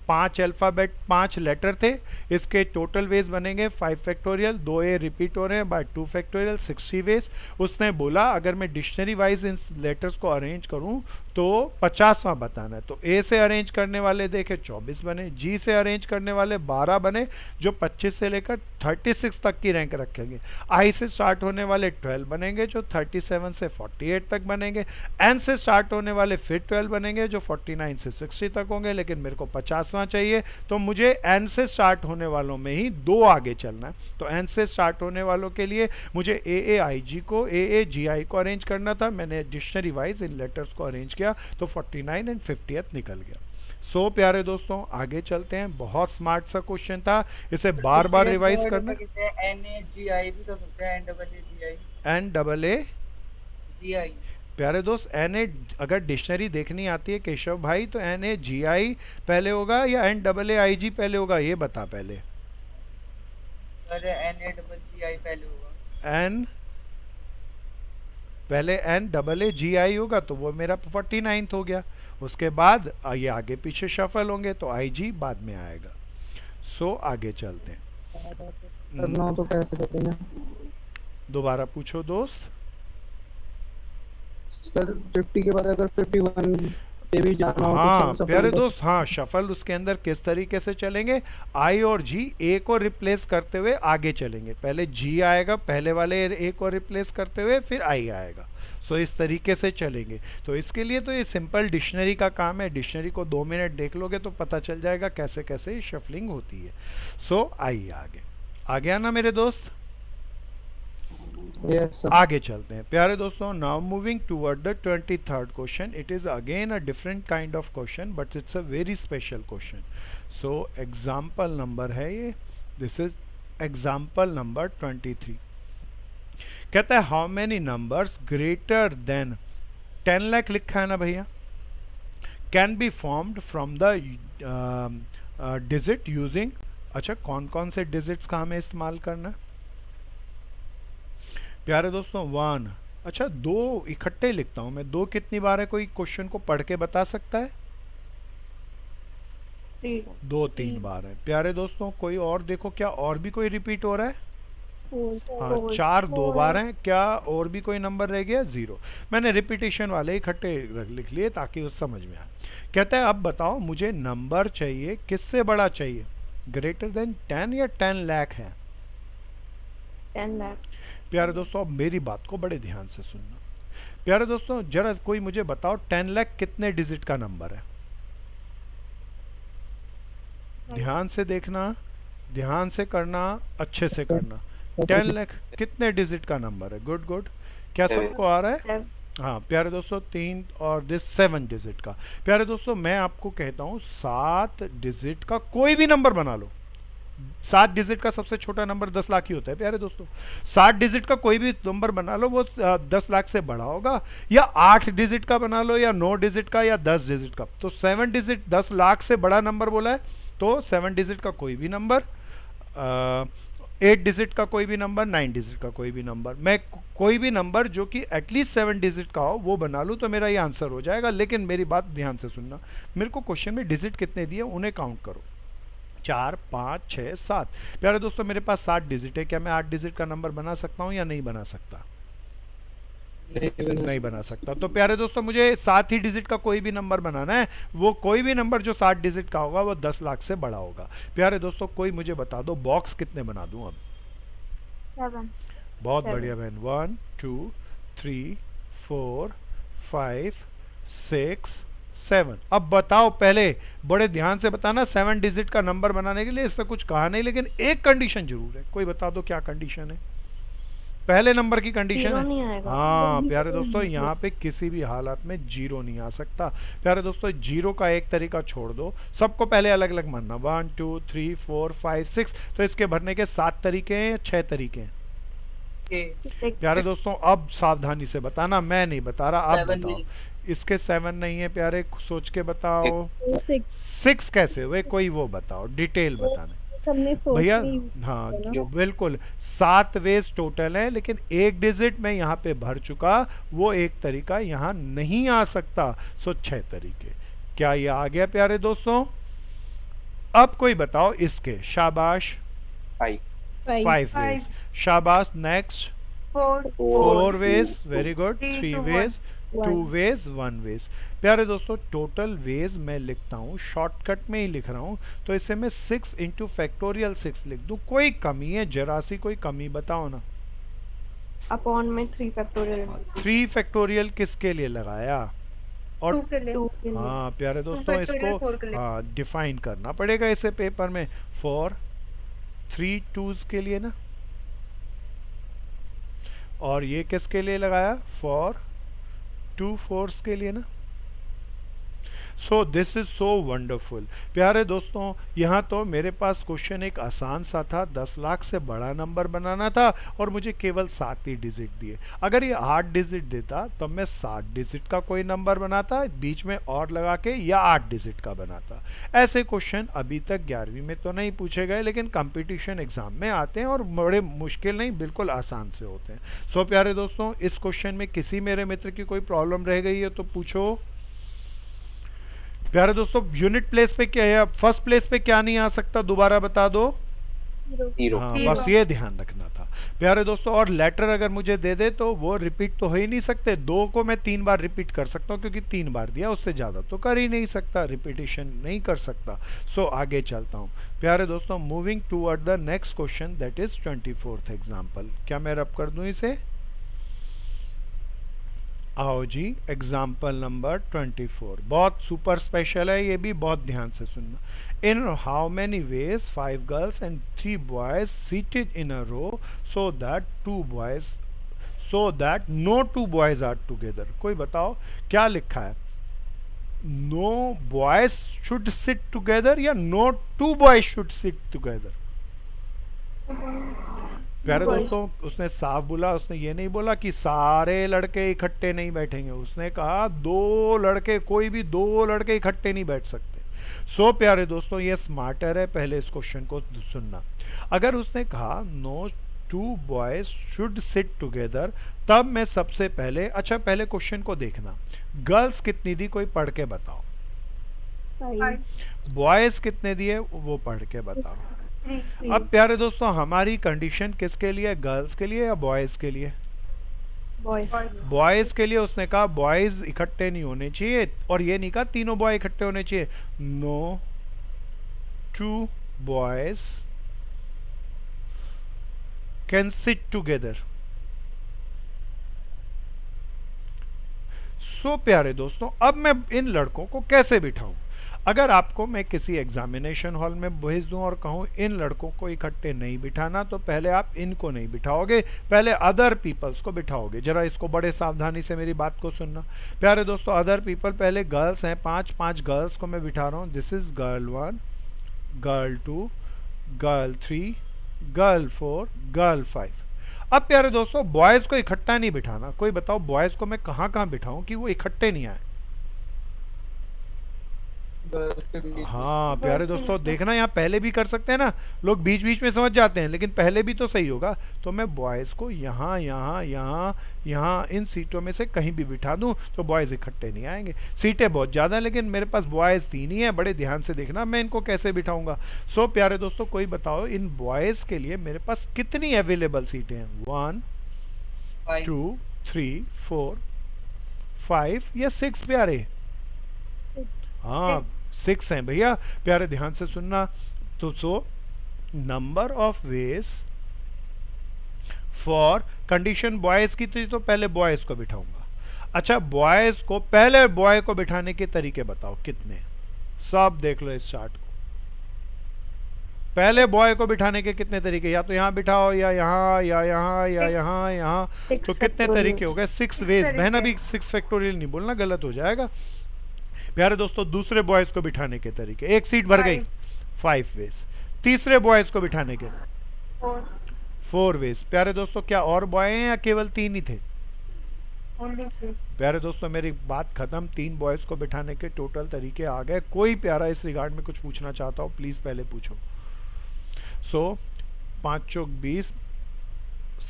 5 अल्फ़ाबेट 5 लेटर थे, इसके टोटल वेज बनेंगे 5 फैक्टोरियल, 2 ए रिपीट हो रहे हैं बाय 2 फैक्टोरियल, 60 वेज। उसने बोला अगर मैं डिक्शनरी वाइज इन लेटर्स को अरेंज करूं तो 50वां बताना है। तो ए से अरेंज करने वाले देखे 24 बने, जी से अरेंज करने वाले 12 बने जो 25 से लेकर 36 तक की रैंक रखेंगे। आई से स्टार्ट होने वाले 12 बनेंगे जो 37 से 48 तक बनेंगे। एन से स्टार्ट होने वाले फिर 12 बनेंगे जो 49 से 60 तक होंगे, लेकिन मेरे को 50वां चाहिए तो मुझे एन से स्टार्ट होने वालों में ही 2 आगे चलना है। तो एन से स्टार्ट होने वालों के लिए मुझे AAIG को AAGI को अरेंज करना था, मैंने डिक्शनरी वाइज इन लेटर्स को अरेंज किया तो 49 एंड 50th निकल गया। सो प्यारे दोस्तों आगे चलते हैं, बहुत स्मार्ट सा क्वेश्चन था, इसे बार बार रिवाइज करना। NAGI भी तो सकते हैं, NAAGI। प्यारे दोस्त NA अगर डिक्शनरी देखनी आती है केशव भाई तो NAGI पहले होगा या NAAIG पहले होगा, ये बता पहले। अरे NAGI पहले होगा। N पहले NAAGI होगा तो वो मेरा 49th हो गया। उसके बाद ये आगे पीछे शफल होंगे तो IG बाद में आएगा। सो आगे चलते हैं। करना हो तो कैसे करेंगे? दोबारा पूछो दोस्त। सर 50 के बाद अगर 51 पे भी जाना हो हाँ तो प्यारे दोस्त, हाँ शफल उसके अंदर किस तरीके से चलेंगे? I और G A को रिप्लेस करते हुए आगे चलेंगे। पहले G आएगा, पहले वाले A को रिप्लेस करते हुए फिर I आएगा। सो इस तरीके से चलेंगे। तो इसके लिए तो ये सिंपल डिक्शनरी का काम है, डिक्शनरी को 2 मिनट देख लोगे तो पता चल जाएगा कैसे कैसे शफलिंग होती है। सो आइए आ गया ना मेरे दोस्त? Yes, sir. आगे चलते हैं प्यारे दोस्तों। Now moving toward the 23rd question. It is again a different kind of question but it's a very special question. So example number है ये, दिस इज एग्जाम्पल नंबर 23। कहता है how many numbers greater than 10 lakh लिखा है ना भैया, can be formed from the digit using. अच्छा कौन कौन से डिजिट्स का हमें इस्तेमाल करना है प्यारे दोस्तों? 1, अच्छा 2 इकट्ठे लिखता हूं मैं। 2 कितनी बार है, कोई क्वेश्चन को पढ़ के बता सकता है? 2 3 बार है प्यारे दोस्तों। कोई और देखो, क्या और भी कोई रिपीट हो रहा है? हाँ 4 2 बार हैं। क्या और भी कोई नंबर रह गया? 0। मैंने रिपीटेशन वाले इकट्ठे लिख लिए ताकि वो समझ में आए। कहता है अब बताओ मुझे नंबर चाहिए, किससे बड़ा चाहिए? ग्रेटर देन 10 या 10 लाख है? 10 लाख। प्यारे दोस्तों अब मेरी बात को बड़े ध्यान से सुनना। प्यारे दोस्तों जरा कोई मुझे बताओ 10 लाख कितने डिजिट का नंबर है? ध्यान से देखना, ध्यान से करना, अच्छे से करना। 10 लाख कितने डिजिट का नंबर है? Good good. क्या सबको आ रहा है? हाँ प्यारे दोस्तों 3 और दिस 7 डिजिट का। प्यारे दोस्तों मैं आपको कहता हूँ 7 डिजिट का कोई भी नंबर बना लो। 7 डिजिट का सबसे छोटा नंबर 10 लाख ही होता है प्यारे दोस्तों। 7 डिजिट का कोई भी नंबर बना लो, वो 10 लाख से बड़ा होगा, या 8 डिजिट का बना लो, या 9 डिजिट का, या 10 डिजिट का। तो 7 डिजिट 10 लाख से बड़ा नंबर बोला है, तो 7 डिजिट का कोई भी नंबर, 8 डिजिट का कोई भी नंबर, 9 डिजिट का कोई भी नंबर। मैं कोई भी नंबर जो कि एटलीस्ट 7 डिजिट का हो वो बना लूँ तो मेरा ये आंसर हो जाएगा। लेकिन मेरी बात ध्यान से सुनना, मेरे को क्वेश्चन में डिजिट कितने दिए उन्हें काउंट करो। 4 5 6 7। प्यारे दोस्तों मेरे पास 7 डिजिट है, क्या मैं 8 डिजिट का नंबर बना सकता हूँ या नहीं बना सकता? नहीं बना सकता। तो प्यारे दोस्तों मुझे 7 ही डिजिट का कोई भी नंबर बनाना है, वो कोई भी नंबर जो 7 डिजिट का होगा वो 10 लाख से बड़ा होगा। प्यारे दोस्तों कोई मुझे बता दो बॉक्स कितने बना दूं अब? 7. बहुत 7. बढ़िया बहन। 1 2 3 4 5 6 7। अब बताओ पहले बड़े ध्यान से बताना, 7 डिजिट का नंबर बनाने के लिए इससे कुछ कहा नहीं, लेकिन एक कंडीशन जरूर है। कोई बता दो क्या कंडीशन है? पहले नंबर की कंडीशन जीरो है, नहीं आएगा। हाँ प्यारे दोस्तों यहाँ पे किसी भी हालत में जीरो नहीं आ सकता। प्यारे दोस्तों जीरो का एक तरीका छोड़ दो, सबको पहले अलग अलग मानना। 1 2 3 4 5 6, तो इसके भरने के 7 तरीके हैं या 6 तरीके हैं? प्यारे दोस्तों अब सावधानी से बताना, मैं नहीं बता रहा, आप 7 बताओ। नहीं। इसके 7 नहीं है प्यारे, सोच के बताओ। 6 6 कैसे हुए, कोई वो बताओ, डिटेल बताना हमने भैया। फर्स्ट में यूज हाँ किया ना। जो बिल्कुल 7 वेज टोटल है, लेकिन एक डिजिट में यहाँ पे भर चुका, वो एक तरीका यहाँ नहीं आ सकता। सो 6 तरीके। क्या ये आ गया प्यारे दोस्तों? अब कोई बताओ इसके, शाबाश। 5 वेज, शाबाश। Next 4 ways, very good. 3 ways, 2 ways, 1 ways. प्यारे दोस्तों टोटल वेज मैं लिखता हूँ, शॉर्टकट में ही लिख रहा हूँ, तो इसे मैं 6 इंटू फैक्टोरियल 6 लिख दूँ। कोई कमी है जरा सी, कोई कमी बताओ ना। अपॉन में 3 फैक्टोरियल। 3 फैक्टोरियल किसके लिए लगाया? और 2 के लिए। हाँ प्यारे दोस्तों इसको हाँ डिफाइन करना पड़ेगा इसे पेपर में। 4 3 2s के लिए ना, और ये किसके लिए लगाया? 4 2 4s के लिए ना। So this is so wonderful. प्यारे दोस्तों यहाँ तो मेरे पास क्वेश्चन एक आसान सा था, 10 लाख से बड़ा नंबर बनाना था और मुझे केवल 7 ही डिजिट दिए। अगर ये 8 डिजिट देता तो मैं 7 डिजिट का कोई नंबर बनाता, बीच में और लगा के, या 8 डिजिट का बनाता। ऐसे क्वेश्चन अभी तक 11वीं में तो नहीं पूछे गए, लेकिन कंपटीशन एग्जाम में आते हैं और बड़े मुश्किल नहीं, बिल्कुल आसान से होते हैं। सो प्यारे दोस्तों इस क्वेश्चन में किसी मेरे मित्र की कोई प्रॉब्लम रह गई है तो पूछो। प्यारे दोस्तों यूनिट प्लेस पे क्या है, फर्स्ट प्लेस पे क्या नहीं आ सकता, दोबारा बता दो। हाँ बस ये ध्यान रखना था प्यारे दोस्तों। और लेटर अगर मुझे दे दे तो वो रिपीट तो हो ही नहीं सकते। 2 को मैं 3 बार रिपीट कर सकता हूँ क्योंकि 3 बार दिया, उससे ज्यादा तो कर ही नहीं सकता, रिपीटेशन नहीं कर सकता। सो आगे चलता हूँ प्यारे दोस्तों, moving toward the next question that is 24th example. क्या मैं रब कर दूं इसे? आओ जी, एग्जाम्पल नंबर 24 बहुत सुपर स्पेशल है, ये भी बहुत ध्यान से सुनना। In how many ways 5 girls and 3 boys seated in a row so that no 2 boys are together. कोई बताओ क्या लिखा है? No boys should sit together या no 2 boys should sit together? प्यारे दोस्तों उसने साफ बोला, उसने ये नहीं बोला कि सारे लड़के इकट्ठे नहीं बैठेंगे, उसने कहा 2 लड़के, कोई भी 2 लड़के इकट्ठे नहीं बैठ सकते। सो प्यारे दोस्तों ये स्मार्टर है, पहले इस क्वेश्चन को सुनना। अगर उसने कहा no 2 boys should sit together, तब मैं सबसे पहले, अच्छा पहले क्वेश्चन को देखना, गर्ल्स कितनी दी कोई पढ़ के बताओ, बॉयज कितने दिए वो पढ़ के बताओ। अब प्यारे दोस्तों हमारी कंडीशन किसके लिए, गर्ल्स के लिए या बॉयज के लिए? बॉयज के लिए। उसने कहा बॉयज इकट्ठे नहीं होने चाहिए, और ये नहीं कहा तीनों बॉय इकट्ठे होने चाहिए। No 2 boys can sit together. So प्यारे दोस्तों अब मैं इन लड़कों को कैसे बिठाऊं? अगर आपको मैं किसी एग्जामिनेशन हॉल में भेज दूं और कहूं इन लड़कों को इकट्ठे नहीं बिठाना, तो पहले आप इनको नहीं बिठाओगे, पहले अदर पीपल्स को बिठाओगे। जरा इसको बड़े सावधानी से मेरी बात को सुनना प्यारे दोस्तों। अदर पीपल पहले गर्ल्स हैं, 5 गर्ल्स को मैं बिठा रहा हूं। This is girl 1, girl 2, girl 3, girl 4, girl 5। अब प्यारे दोस्तों बॉयज को इकट्ठा नहीं बिठाना। कोई बताओ बॉयज को मैं कहां कहां बिठाऊं कि वो इकट्ठे नहीं आए? हाँ प्यारे दोस्तों देखना, यहाँ पहले भी कर सकते हैं ना, लोग बीच बीच में समझ जाते हैं, लेकिन पहले भी तो सही होगा। तो मैं बॉयज को यहाँ यहाँ यहाँ यहाँ इन सीटों में से कहीं भी बिठा दूं तो बॉयज इकट्ठे नहीं आएंगे। सीटें बहुत ज्यादा है लेकिन मेरे पास बॉयज 3 ही है, बड़े ध्यान से देखना मैं इनको कैसे बिठाऊंगा। सो प्यारे दोस्तों कोई बताओ इन बॉयज के लिए मेरे पास कितनी अवेलेबल सीटें हैं? 1 2 3 4 5 या 6 प्यारे? हाँ 6 हैं भैया प्यारे, ध्यान से सुनना। तो सो number of ways for condition boys की थी तो पहले बॉयज को बिठाऊंगा। अच्छा बॉयज को, पहले बॉय को बिठाने के तरीके बताओ कितने? सब देख लो इस चार्ट को। पहले बॉय को बिठाने के कितने तरीके? या तो यहाँ बिठाओ या यहाँ या यहाँ या यहाँ यहाँ। Six तो कितने factorial. तरीके हो गए? 6 वेज। तरीके। बहन अभी 6 फैक्टोरियल नहीं बोलना, गलत हो जाएगा। प्यारे दोस्तों दूसरे बॉयज को बिठाने के तरीके, एक सीट भर गई, 5 वेज। तीसरे बॉयज को बिठाने के 4 वेज। प्यारे दोस्तों क्या और बॉय हैं या केवल 3 ही थे? Only 3. प्यारे दोस्तों मेरी बात खत्म। 3 बॉयज को बिठाने के टोटल तरीके आ गए। कोई प्यारा इस रिगार्ड में कुछ पूछना चाहता हो प्लीज पहले पूछो। सो 5 चौक 20,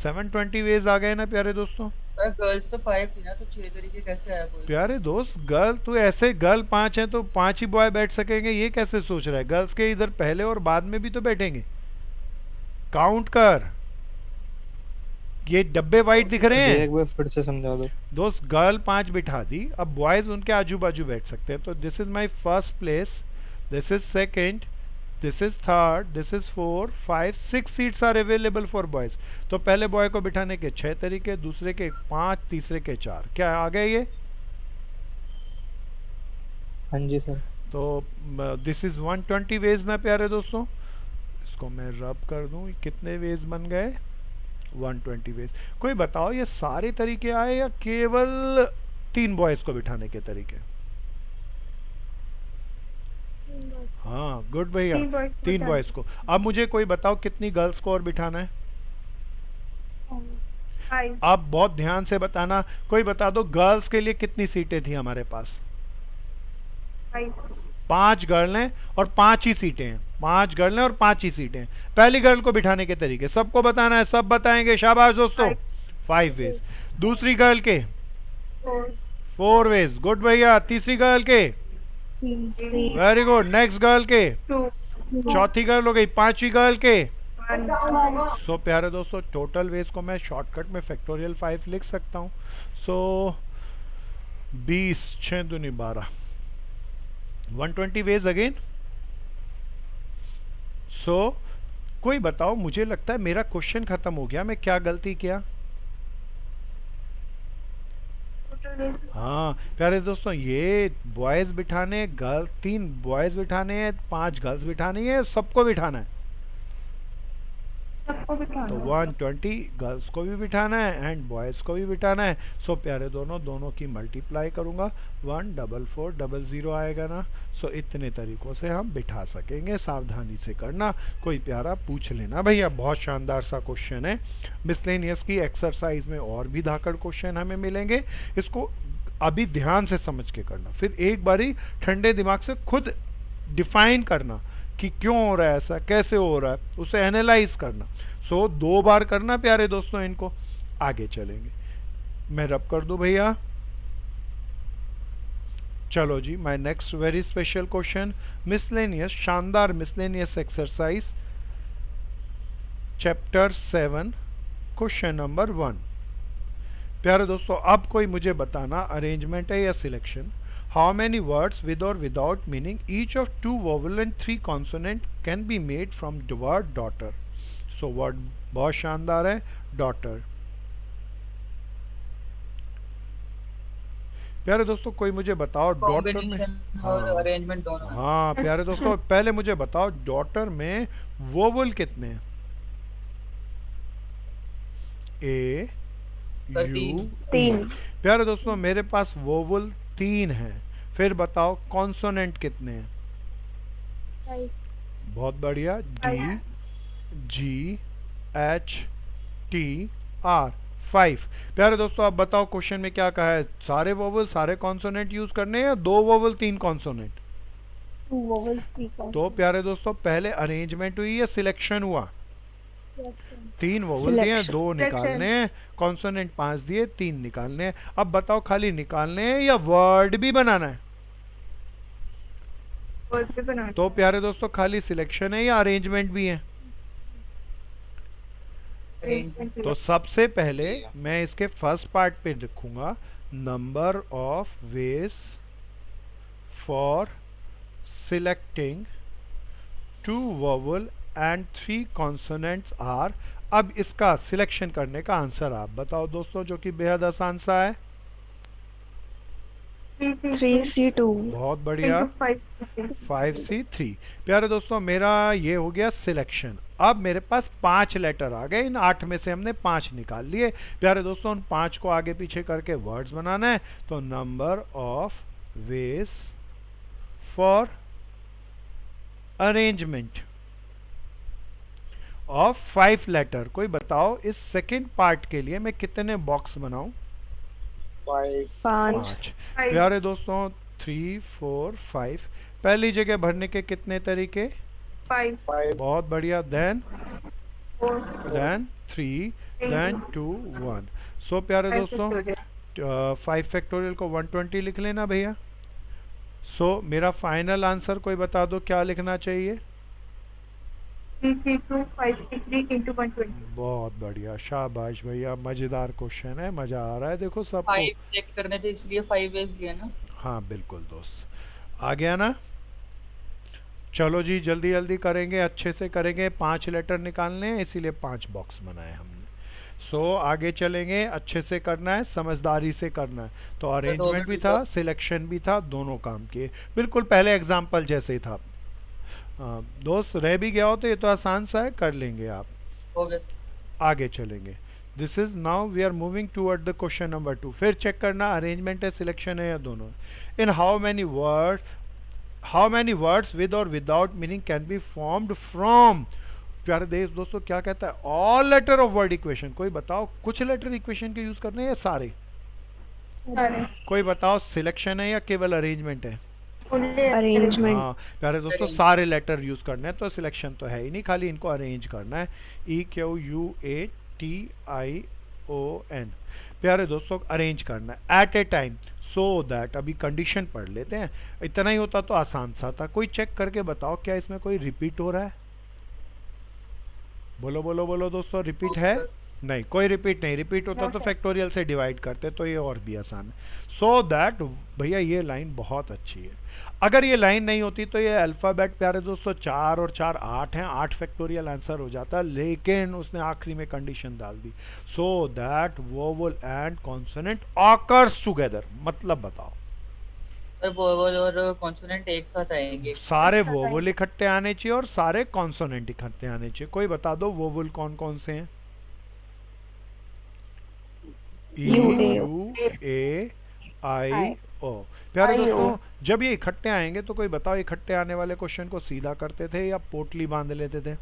720 वेज आ गए ना प्यारे दोस्तों। सर गर्ल्स तो 5 थी ना, तो 6 तरीके कैसे आया कोई? प्यारे दोस्त गर्ल तो ऐसे, गर्ल 5 हैं तो 5 ही बॉय बैठ सकेंगे, ये कैसे सोच रहा है? गर्ल्स के इधर पहले और बाद में भी तो बैठेंगे। काउंट कर, ये डब्बे वाइट दिख रहे हैं एक बार फिर से समझा दो। दोस्त। गर्ल 5 बिठा दी, अब बॉयज उनके आजू बाजू बैठ सकते हैं। तो this is my first place, this is second, this is third, this is 4 5 6 seats are available for boys. तो पहले बॉय को बिठाने के 6 तरीके, दूसरे के 5, तीसरे के 4। क्या आ गए ये? हाँ जी सर। तो दिस इज 120 वेज ना प्यारे दोस्तों। इसको मैं रब कर दूं, कितने वेज बन गए? 120 वेज। कोई बताओ ये सारे तरीके आए या केवल 3 बॉयज को बिठाने के तरीके? हाँ गुड भैया, 3 बॉयज को। अब मुझे कोई बताओ कितनी गर्ल्स को और बिठाना है? 5. आप बहुत ध्यान से बताना। कोई बता दो गर्ल्स के लिए कितनी सीटें थी हमारे पास? 5. 5 गर्ल हैं और 5 ही सीटें हैं। 5 गर्ल हैं और 5 ही सीटें हैं। पहली गर्ल को बिठाने के तरीके सबको बताना है, सब बताएंगे, शाबाश दोस्तों। 5 वेज। दूसरी गर्ल के 4 वेज, गुड भैया। तीसरी गर्ल के 3. वेरी गुड, नेक्स्ट गर्ल के 2. चौथी गर्ल हो गई, 5वीं गर्ल के 1. सो प्यारे दोस्तों टोटल वेज को मैं शॉर्टकट में फैक्टोरियल 5 लिख सकता हूँ। सो 20 6 दूनी 12, 120 वेज अगेन। सो कोई बताओ, मुझे लगता है मेरा क्वेश्चन खत्म हो गया। मैं क्या गलती किया? हाँ प्यारे दोस्तों ये बॉयज बिठाने, गर्ल 3 बॉयज बिठाने हैं, 5 गर्ल्स बिठानी है, सबको बिठाना है। सबको बिठाना तो है। 120 गर्ल्स को भी बिठाना है एंड बॉयज को भी बिठाना है। सो प्यारे दोनों की मल्टीप्लाई करूंगा, 14400 आएगा ना। सो इतने तरीकों से हम बिठा सकेंगे। सावधानी से करना, कोई प्यारा पूछ लेना भैया। बहुत शानदार सा क्वेश्चन है। मिसलेनियस की एक्सरसाइज में और भी धाकड़ क्वेश्चन हमें मिलेंगे, इसको अभी ध्यान से समझ के करना, फिर एक बारी ठंडे दिमाग से खुद डिफाइन करना कि क्यों हो रहा है ऐसा, कैसे हो रहा है, उसे एनालाइज करना। सो 2 बार करना प्यारे दोस्तों इनको, आगे चलेंगे। मैं रब कर दूं भैया। चलो जी, my next very special question, miscellaneous, शानदार miscellaneous exercise chapter 7 question number 1। प्यारे दोस्तों अब कोई मुझे बताना, अरेंजमेंट है या selection. How many words with or without meaning each of 2 vowel and 3 consonant can be made from the word daughter? So word बहुत शानदार है, daughter। प्यारे दोस्तों कोई मुझे बताओ डॉटर में, कॉम्बिनेशन और हाँ अरेंजमेंट दोनों है। हाँ प्यारे दोस्तों पहले मुझे बताओ डॉटर में वोवल कितने हैं? ए सर, यू 3. प्यारे दोस्तों मेरे पास वोवल 3 हैं। फिर बताओ कॉन्सोनेंट कितने हैं? 5. बहुत बढ़िया, D G H T R 5। प्यारे दोस्तों अब बताओ क्वेश्चन में क्या कहा है? सारे वोवल सारे कॉन्सोनेंट यूज करने हैं या 2 वोवल 3 कॉन्सोनेंट? 2 vowels 3 तो प्यारे दोस्तों पहले अरेंजमेंट हुई या सिलेक्शन हुआ? 3 वोवल दिए, Selection. 2 निकालने हैं, कॉन्सोनेंट 5 दिए, 3 निकालने हैं। अब बताओ खाली निकालने हैं या वर्ड भी बनाना है? वर्ड भी बनाना तो प्यारे दोस्तों खाली सिलेक्शन है या अरेंजमेंट भी है? अरेंजमेंट तो सबसे पहले मैं इसके फर्स्ट पार्ट पे लिखूंगा number of ways for selecting 2 vowel and 3 consonants are. अब इसका सिलेक्शन करने का आंसर आप बताओ दोस्तों, जो कि बेहद आसान सा है। 3C2 बहुत बढ़िया। 5C3। प्यारे दोस्तों मेरा ये हो गया सिलेक्शन। अब मेरे पास 5 लेटर आ गए, इन 8 में से हमने 5 निकाल लिए। प्यारे दोस्तों उन 5 को आगे पीछे करके वर्ड्स बनाना है। तो number of ways for arrangement of 5 letter. कोई बताओ इस सेकंड पार्ट के लिए मैं कितने बॉक्स बनाऊं? 5 5। प्यारे दोस्तों 3 4 5। पहली जगह भरने के कितने तरीके? 5 बहुत बढ़िया। Then 4 3 then 2 1। सो प्यारे दोस्तों 5 फैक्टोरियल को 120 लिख लेना भैया। सो मेरा फाइनल आंसर कोई बता दो क्या लिखना चाहिए? 3C2 5C3 into 120। बहुत बढ़िया, शाबाश भैया, मजेदार क्वेश्चन है, मजा आ रहा है देखो सबको। 5 चेक करने थे इसलिए 5 वेज दिया ना। हाँ बिल्कुल दोस्त, आ गया ना? चलो जी जल्दी जल्दी करेंगे, अच्छे से करेंगे। 5 लेटर निकालने हैं इसीलिए 5 बॉक्स बनाए हमने। सो आगे चलेंगे, अच्छे से करना है, समझदारी से करना है। तो अरेंजमेंट भी था, सिलेक्शन भी था, दोनों काम किए बिल्कुल पहले एग्जाम्पल जैसे ही था। दोस्त रह भी गया हो तो ये तो आसान सा है, कर लेंगे आप। हो गया। आगे चलेंगे। This is now we are moving toward the question number 2। फिर चेक करना अरेंजमेंट है, सिलेक्शन है या दोनों। In how many words with और without meaning can be formed from. प्यारे देश दोस्तों क्या कहता है? All letter of word equation. कोई बताओ कुछ लेटर इक्वेशन के यूज करने हैं या सारे? कोई बताओ सिलेक्शन है या केवल अरेंजमेंट है? अरेंजमेंट। हाँ प्यारे दोस्तों सारे लेटर यूज करने हैं, तो सिलेक्शन तो है ही नहीं, खाली इनको अरेंज करना है। EQUATION। प्यारे दोस्तों अरेंज करना है at a time so that. अभी कंडीशन पढ़ लेते हैं, इतना ही होता तो आसान सा था। कोई चेक करके बताओ क्या इसमें कोई रिपीट हो रहा है? बोलो बोलो बोलो दोस्तों, रिपीट है? नहीं, कोई रिपीट नहीं। रिपीट होता तो फैक्टोरियल से डिवाइड करते तो ये और भी आसान है। सो दैट भैया ये लाइन बहुत अच्छी है। अगर ये लाइन नहीं होती तो ये अल्फाबेट प्यारे दोस्तों 4 और 4 8 हैं, 8 फैक्टोरियल आंसर हो जाता, लेकिन उसने आखिरी में कंडीशन डाल दी so that vowel and consonant occurs together. मतलब बताओ। और वोवल और कॉन्सोनेंट एक साथ आएंगे। सारे वोवल इकट्ठे आने चाहिए और सारे कॉन्सोनेंट इकट्ठे आने चाहिए। कोई बता दो वोवल कौन कौन से हैं? EUAIO। प्यारे दोस्तों जब ये इकट्ठे आएंगे तो कोई बताओ इकट्ठे आने वाले क्वेश्चन को सीधा करते थे या पोटली बांध लेते थे?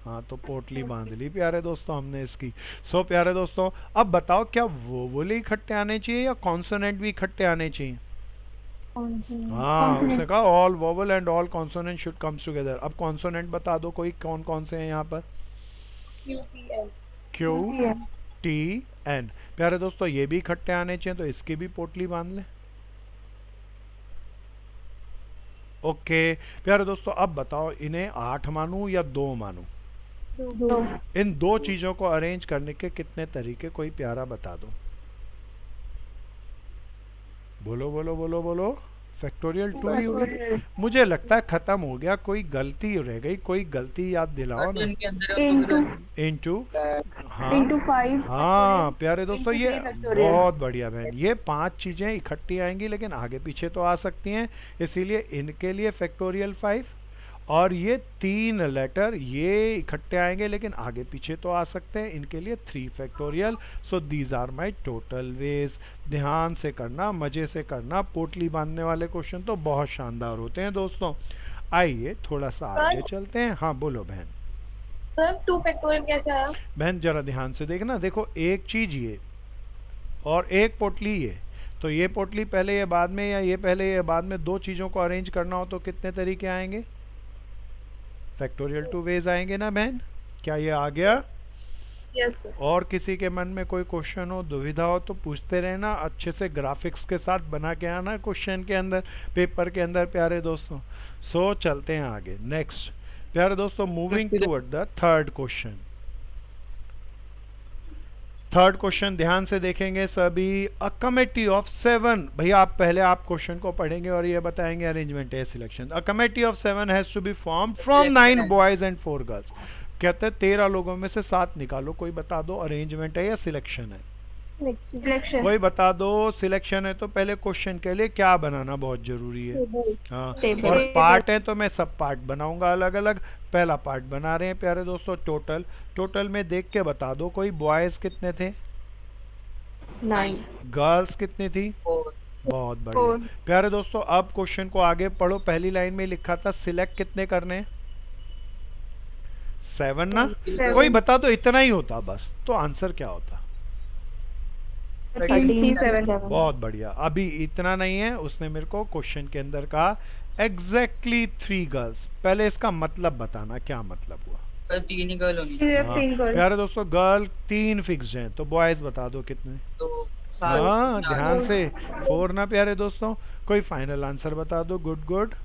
हाँ तो पोटली बांध ली प्यारे दोस्तों हमने इसकी। सो प्यारे दोस्तों अब बताओ क्या वोवल इकट्ठे आने चाहिए या कॉन्सोनेंट भी इकट्ठे आने चाहिए? हाँ उसने कहा all vowel and all consonant should comes together. अब कॉन्सोनेंट बता दो कोई कौन कौन से हैं यहाँ पर? QTN। प्यारे दोस्तों ये भी इकट्ठे आने चाहिए तो इसकी भी पोटली बांध लें। ओके प्यारे दोस्तों अब बताओ इन्हें 8 मानूं या 2 मानूं? इन दो चीजों को अरेंज करने के कितने तरीके कोई प्यारा बता दो। बोलो बोलो बोलो बोलो। फैक्टोरियल 2 ही हो गई। मुझे लगता है खत्म हो गया, कोई गलती रह गई, कोई गलती याद दिलाओ ना। इनके अंदर इंटू हाँ into 5। हाँ प्यारे दोस्तों ये factorial। बहुत बढ़िया बहन। ये 5 चीजें इकट्ठी आएंगी लेकिन आगे पीछे तो आ सकती हैं, इसीलिए इनके लिए फैक्टोरियल 5। और ये 3 लेटर ये इकट्ठे आएंगे लेकिन आगे पीछे तो आ सकते हैं, इनके लिए 3 factorial. So these are my total ways. ध्यान से करना, मजे से करना। पोटली बांधने वाले क्वेश्चन तो बहुत शानदार होते हैं दोस्तों। आइए थोड़ा सा आगे चलते हैं। हाँ बोलो बहन। सर 2 फैक्टोरियल कैसे आया? बहन जरा ध्यान से देखना, देखो एक चीज ये और एक पोटली ये, तो ये पोटली पहले ये बाद में या ये पहले ये बाद में, 2 चीजों को अरेंज करना हो तो कितने तरीके आएंगे? फैक्टोरियल 2 वेज आएंगे ना बहन? क्या ये आ गया? Yes sir. और किसी के मन में कोई क्वेश्चन हो, दुविधा हो तो पूछते रहना, अच्छे से ग्राफिक्स के साथ बना के आना क्वेश्चन के अंदर, पेपर के अंदर प्यारे दोस्तों। सो चलते हैं आगे। नेक्स्ट प्यारे दोस्तों moving toward the third question. Third question ध्यान से देखेंगे सभी। अ कमेटी ऑफ 7, भैया आप पहले आप क्वेश्चन को पढ़ेंगे और ये बताएंगे अरेंजमेंट है selection. A committee of 7 has to be form from 9 boys and 4 girls. कहते हैं 13 लोगों में से 7 निकालो, कोई बता दो अरेंजमेंट है या सिलेक्शन है। सिलेक्शन। कोई बता दो सिलेक्शन है। तो पहले क्वेश्चन के लिए क्या बनाना बहुत जरूरी है। हाँ, टेबल। और पार्ट है तो मैं सब पार्ट बनाऊंगा अलग अलग। पहला पार्ट बना रहे हैं प्यारे दोस्तों टोटल। टोटल में देख के बता दो कोई बॉयज कितने थे, 9 गर्ल्स कितनी थी। और बहुत बढ़िया प्यारे दोस्तों। अब क्वेश्चन को आगे पढ़ो। पहली लाइन में लिखा था सिलेक्ट कितने करने, 7 ना। कोई बता दो इतना ही होता बस, तो आंसर क्या होता। 37। बहुत बढ़िया। अभी इतना नहीं है, उसने मेरे को क्वेश्चन के अंदर कहा एग्जैक्टली 3 गर्ल्स। पहले इसका मतलब बताना क्या मतलब हुआ। बस 3 ही गर्ल होनी हाँ, प्यारे दोस्तों गर्ल 3 फिक्स्ड हैं, तो बॉयज बता दो कितने। तो हाँ 7 ध्यान से 4 ना प्यारे दोस्तों। कोई फाइनल आंसर बता दो। Good good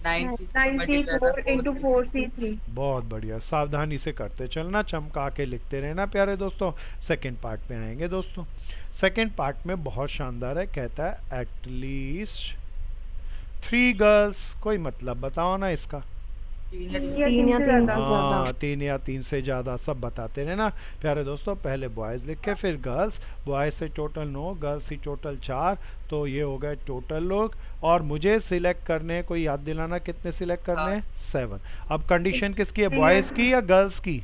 9C4 into 4C3। बहुत बढ़िया। सावधानी से करते चलना, चमका के लिखते रहना प्यारे दोस्तों। सेकंड पार्ट पे आएंगे दोस्तों। सेकंड पार्ट में बहुत शानदार है, कहता है एटलीस्ट 3 गर्ल्स। कोई मतलब बताओ ना इसका। 3 या 3 3 या 3 हाँ 3 या 3 से ज्यादा सब बताते रहना प्यारे दोस्तों। पहले बॉयज लिख के फिर गर्ल्स। बॉयज से टोटल 9, गर्ल्स से टोटल 4, तो ये हो गए टोटल लोग। और मुझे सिलेक्ट करने, कोई याद दिलाना कितने सिलेक्ट करने हैं, 7। अब कंडीशन किसकी है, बॉयज की या गर्ल्स की।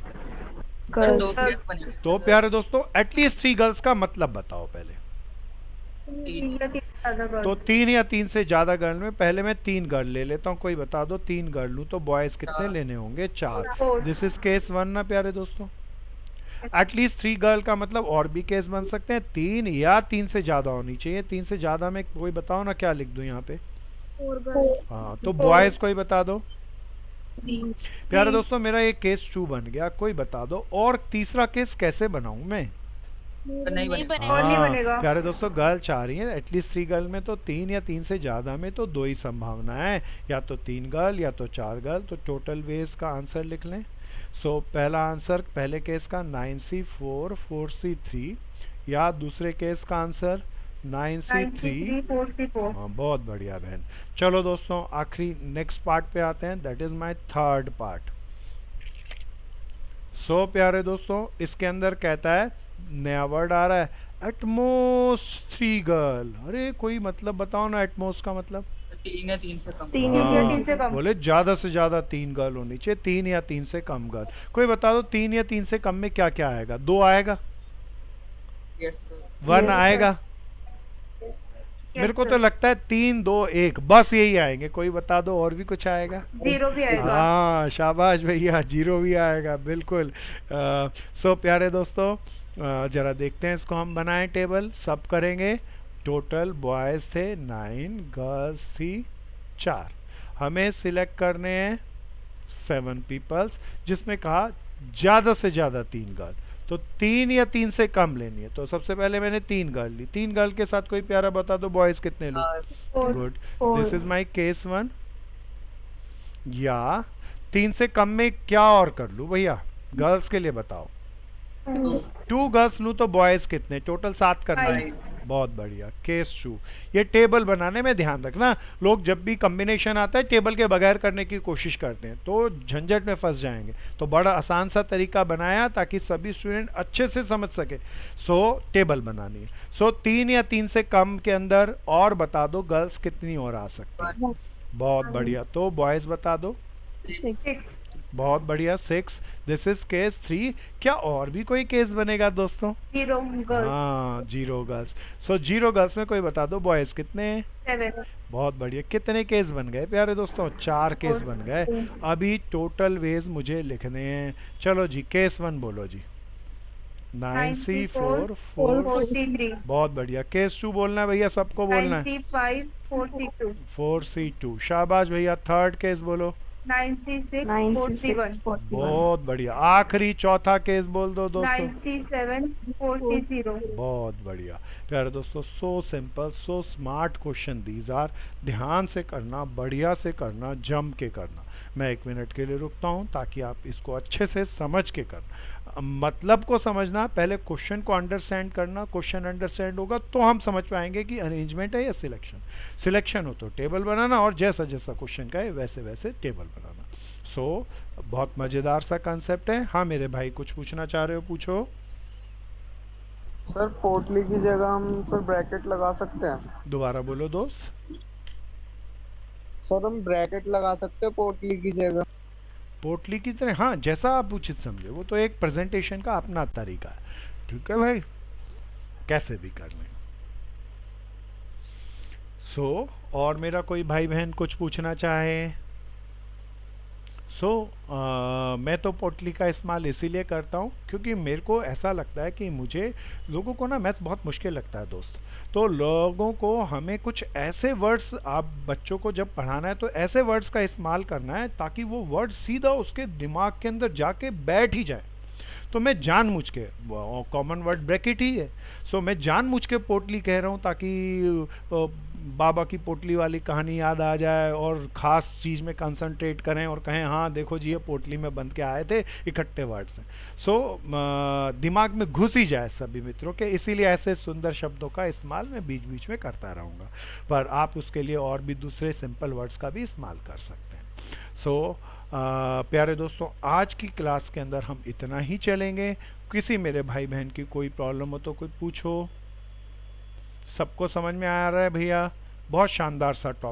पर 2 प्लेट बनेंगे। तो प्यारे दोस्तों एटलीस्ट 3 गर्ल्स का मतलब बताओ पहले। 3 तो 3 या 3 से ज्यादा गर्ल में पहले मैं 3 गर्ल ले लेता हूँ। कोई बता दो 3 गर्ल लूँ तो बॉयज कितने 4 लेने होंगे, 4। 4। दिस इज केस 1 ना प्यारे दोस्तों। एटलीस्ट 3 गर्ल का मतलब और भी केस बन सकते हैं, 3 या 3 से ज्यादा होनी चाहिए। 3 से ज्यादा में कोई बताओ ना क्या लिख दूं यहाँ पे। 4 हाँ तो बॉयज कोई बता दो। 3 प्यारे दोस्तों मेरा ये केस 2 बन गया, कोई बता दो। और तीसरा केस कैसे बनाऊं मैं। नहीं बनेगा। और नहीं हाँ, बनेगा। प्यारे दोस्तों गर्ल 4 ही है, एटलीस्ट 3 गर्ल में तो 3 या 3 से ज्यादा में तो 2 ही संभावना है, या तो 3 गर्ल या तो 4 गर्ल। तो टोटल वेज का आंसर लिख लें। सो पहला आंसर पहले केस का 9C4 4C3, या दूसरे केस का आंसर 9C3 4C4। हाँ बहुत बढ़िया बहन। चलो दोस्तों आखिरी नेक्स्ट पार्ट पे आते हैं, that is my third part. So प्यारे दोस्तों इसके अंदर कहता है, नया वर्ड आ रहा है, एटमोस्ट 3 गर्ल। अरे कोई मतलब बताओ ना एटमोस्ट का मतलब। 3 या 3 से कम। 3 या 3 से कम। बोले ज्यादा से ज्यादा 3 गर्ल होनी चाहिए, 3 या 3 से कम गर्ल। कोई बता दो 3 या 3 से कम में क्या क्या आएगा। 2 आएगा, यस सर। 1 Yes, आएगा। Yes, मेरे को sir। तो लगता है 3 2 1 बस यही आएंगे। कोई बता दो और भी कुछ आएगा। 0 भी आएगा। हाँ शाबाश भैया, 0 भी आएगा बिल्कुल। सो प्यारे दोस्तों जरा देखते हैं इसको हम बनाएं टेबल। सब करेंगे। टोटल बॉयज थे 9, गर्ल्स थी 4। हमें सिलेक्ट करने हैं 7 पीपल्स, जिसमें कहा ज्यादा से ज्यादा 3 गर्ल। तो 3 या 3 से कम लेनी है। तो सबसे पहले मैंने 3 गर्ल ली। 3 गर्ल के साथ कोई प्यारा बता दो बॉयज कितने लूं। 4। Good, 4। This is my case 1। या 3 से कम में क्या और कर लूं भैया, गर्ल्स के लिए बताओ। 2 गर्ल्स लूं तो बॉयज कितने, टोटल 7 करना है। बहुत बढ़िया, केस 2। ये टेबल बनाने में ध्यान रखना, लोग जब भी कॉम्बिनेशन आता है टेबल के बगैर करने की कोशिश करते हैं तो झंझट में फंस जाएंगे। तो बड़ा आसान सा तरीका बनाया ताकि सभी स्टूडेंट अच्छे से समझ सके। सो टेबल बनानी है। सो 3 या 3 से कम के अंदर और बता दो गर्ल्स कितनी और आ सकती है। बहुत बढ़िया, तो बॉयज बता दो। 6। बहुत बढ़िया, 6। This is case 3। क्या और भी कोई केस बनेगा दोस्तों। 0 गर्ल्स। हाँ 0 गर्ल्स। सो 0 गर्ल्स में कोई बता दो बॉयज कितने हैं। 7। बहुत बढ़िया, कितने केस बन गए प्यारे दोस्तों, 4 केस बन गए। अभी टोटल वेज मुझे लिखने हैं। चलो जी केस 1 बोलो जी। 9C4 4। 4C3। बहुत बढ़िया। केस 2 बोलना है भैया, सबको बोलना है। 9C5 4C2। 4C2 शाबाश भैया। थर्ड केस बोलो। 9C6 4C1। बहुत बढ़िया। आखिरी चौथा केस बोल दो दोस्तों। 9C7 4C0। बहुत बढ़िया प्यारे दोस्तों। So simple, so smart question these are. ध्यान से करना, बढ़िया से करना, जम के करना। मैं 1 मिनट के लिए रुकता हूँ ताकि आप इसको अच्छे से समझ के कर, मतलब को समझना, पहले क्वेश्चन को अंडरस्टैंड करना, क्वेश्चन अंडरस्टैंड होगा तो हम समझ पाएंगे कि अरेंजमेंट है या सिलेक्शन। सिलेक्शन हो तो टेबल बनाना और जैसा जैसा क्वेश्चन का है वैसे वैसे टेबल बनाना। सो बहुत मज़ेदार सा कंसेप्ट है। हाँ मेरे भाई कुछ पूछना चाह रहे हो, पूछो। सर पोटली की जगह हम सर ब्रैकेट लगा सकते हैं? दोबारा बोलो दोस्त। सर हम ब्रैकेट लगा सकते हैं पोटली की जगह? पोटली की तरह, हाँ जैसा आप उचित समझे, वो तो एक प्रेजेंटेशन का अपना तरीका है। ठीक है भाई, कैसे भी कर लें। सो और मेरा कोई भाई बहन कुछ पूछना चाहे? मैं तो पोटली का इस्तेमाल इसीलिए करता हूँ क्योंकि मेरे को ऐसा लगता है कि मुझे, लोगों को ना मैथ्स बहुत मुश्किल लगता है दोस्त, तो लोगों को हमें कुछ ऐसे वर्ड्स, आप बच्चों को जब पढ़ाना है तो ऐसे वर्ड्स का इस्तेमाल करना है ताकि वो वर्ड सीधा उसके दिमाग के अंदर जाके बैठ ही जाए। तो मैं जानबूझ के, कॉमन वर्ड ब्रैकेट ही है, सो मैं जानबूझ के पोटली कह रहा हूँ ताकि बाबा की पोटली वाली कहानी याद आ जाए और ख़ास चीज़ में कंसंट्रेट करें और कहें हाँ देखो जी ये पोटली में बंद के आए थे, इकट्ठे वर्ड्स हैं। सो दिमाग में घुस ही जाए सभी मित्रों के, इसीलिए ऐसे सुंदर शब्दों का इस्तेमाल मैं बीच बीच में करता रहूँगा, पर आप उसके लिए और भी दूसरे सिंपल वर्ड्स का भी इस्तेमाल कर सकते हैं। सो प्यारे दोस्तों, आज की क्लास के अंदर हम इतना ही चलेंगे। किसी मेरे भाई बहन की कोई प्रॉब्लम हो तो कोई पूछो। सबको समझ में आ रहा है भैया? बहुत शानदार सा टॉपिक।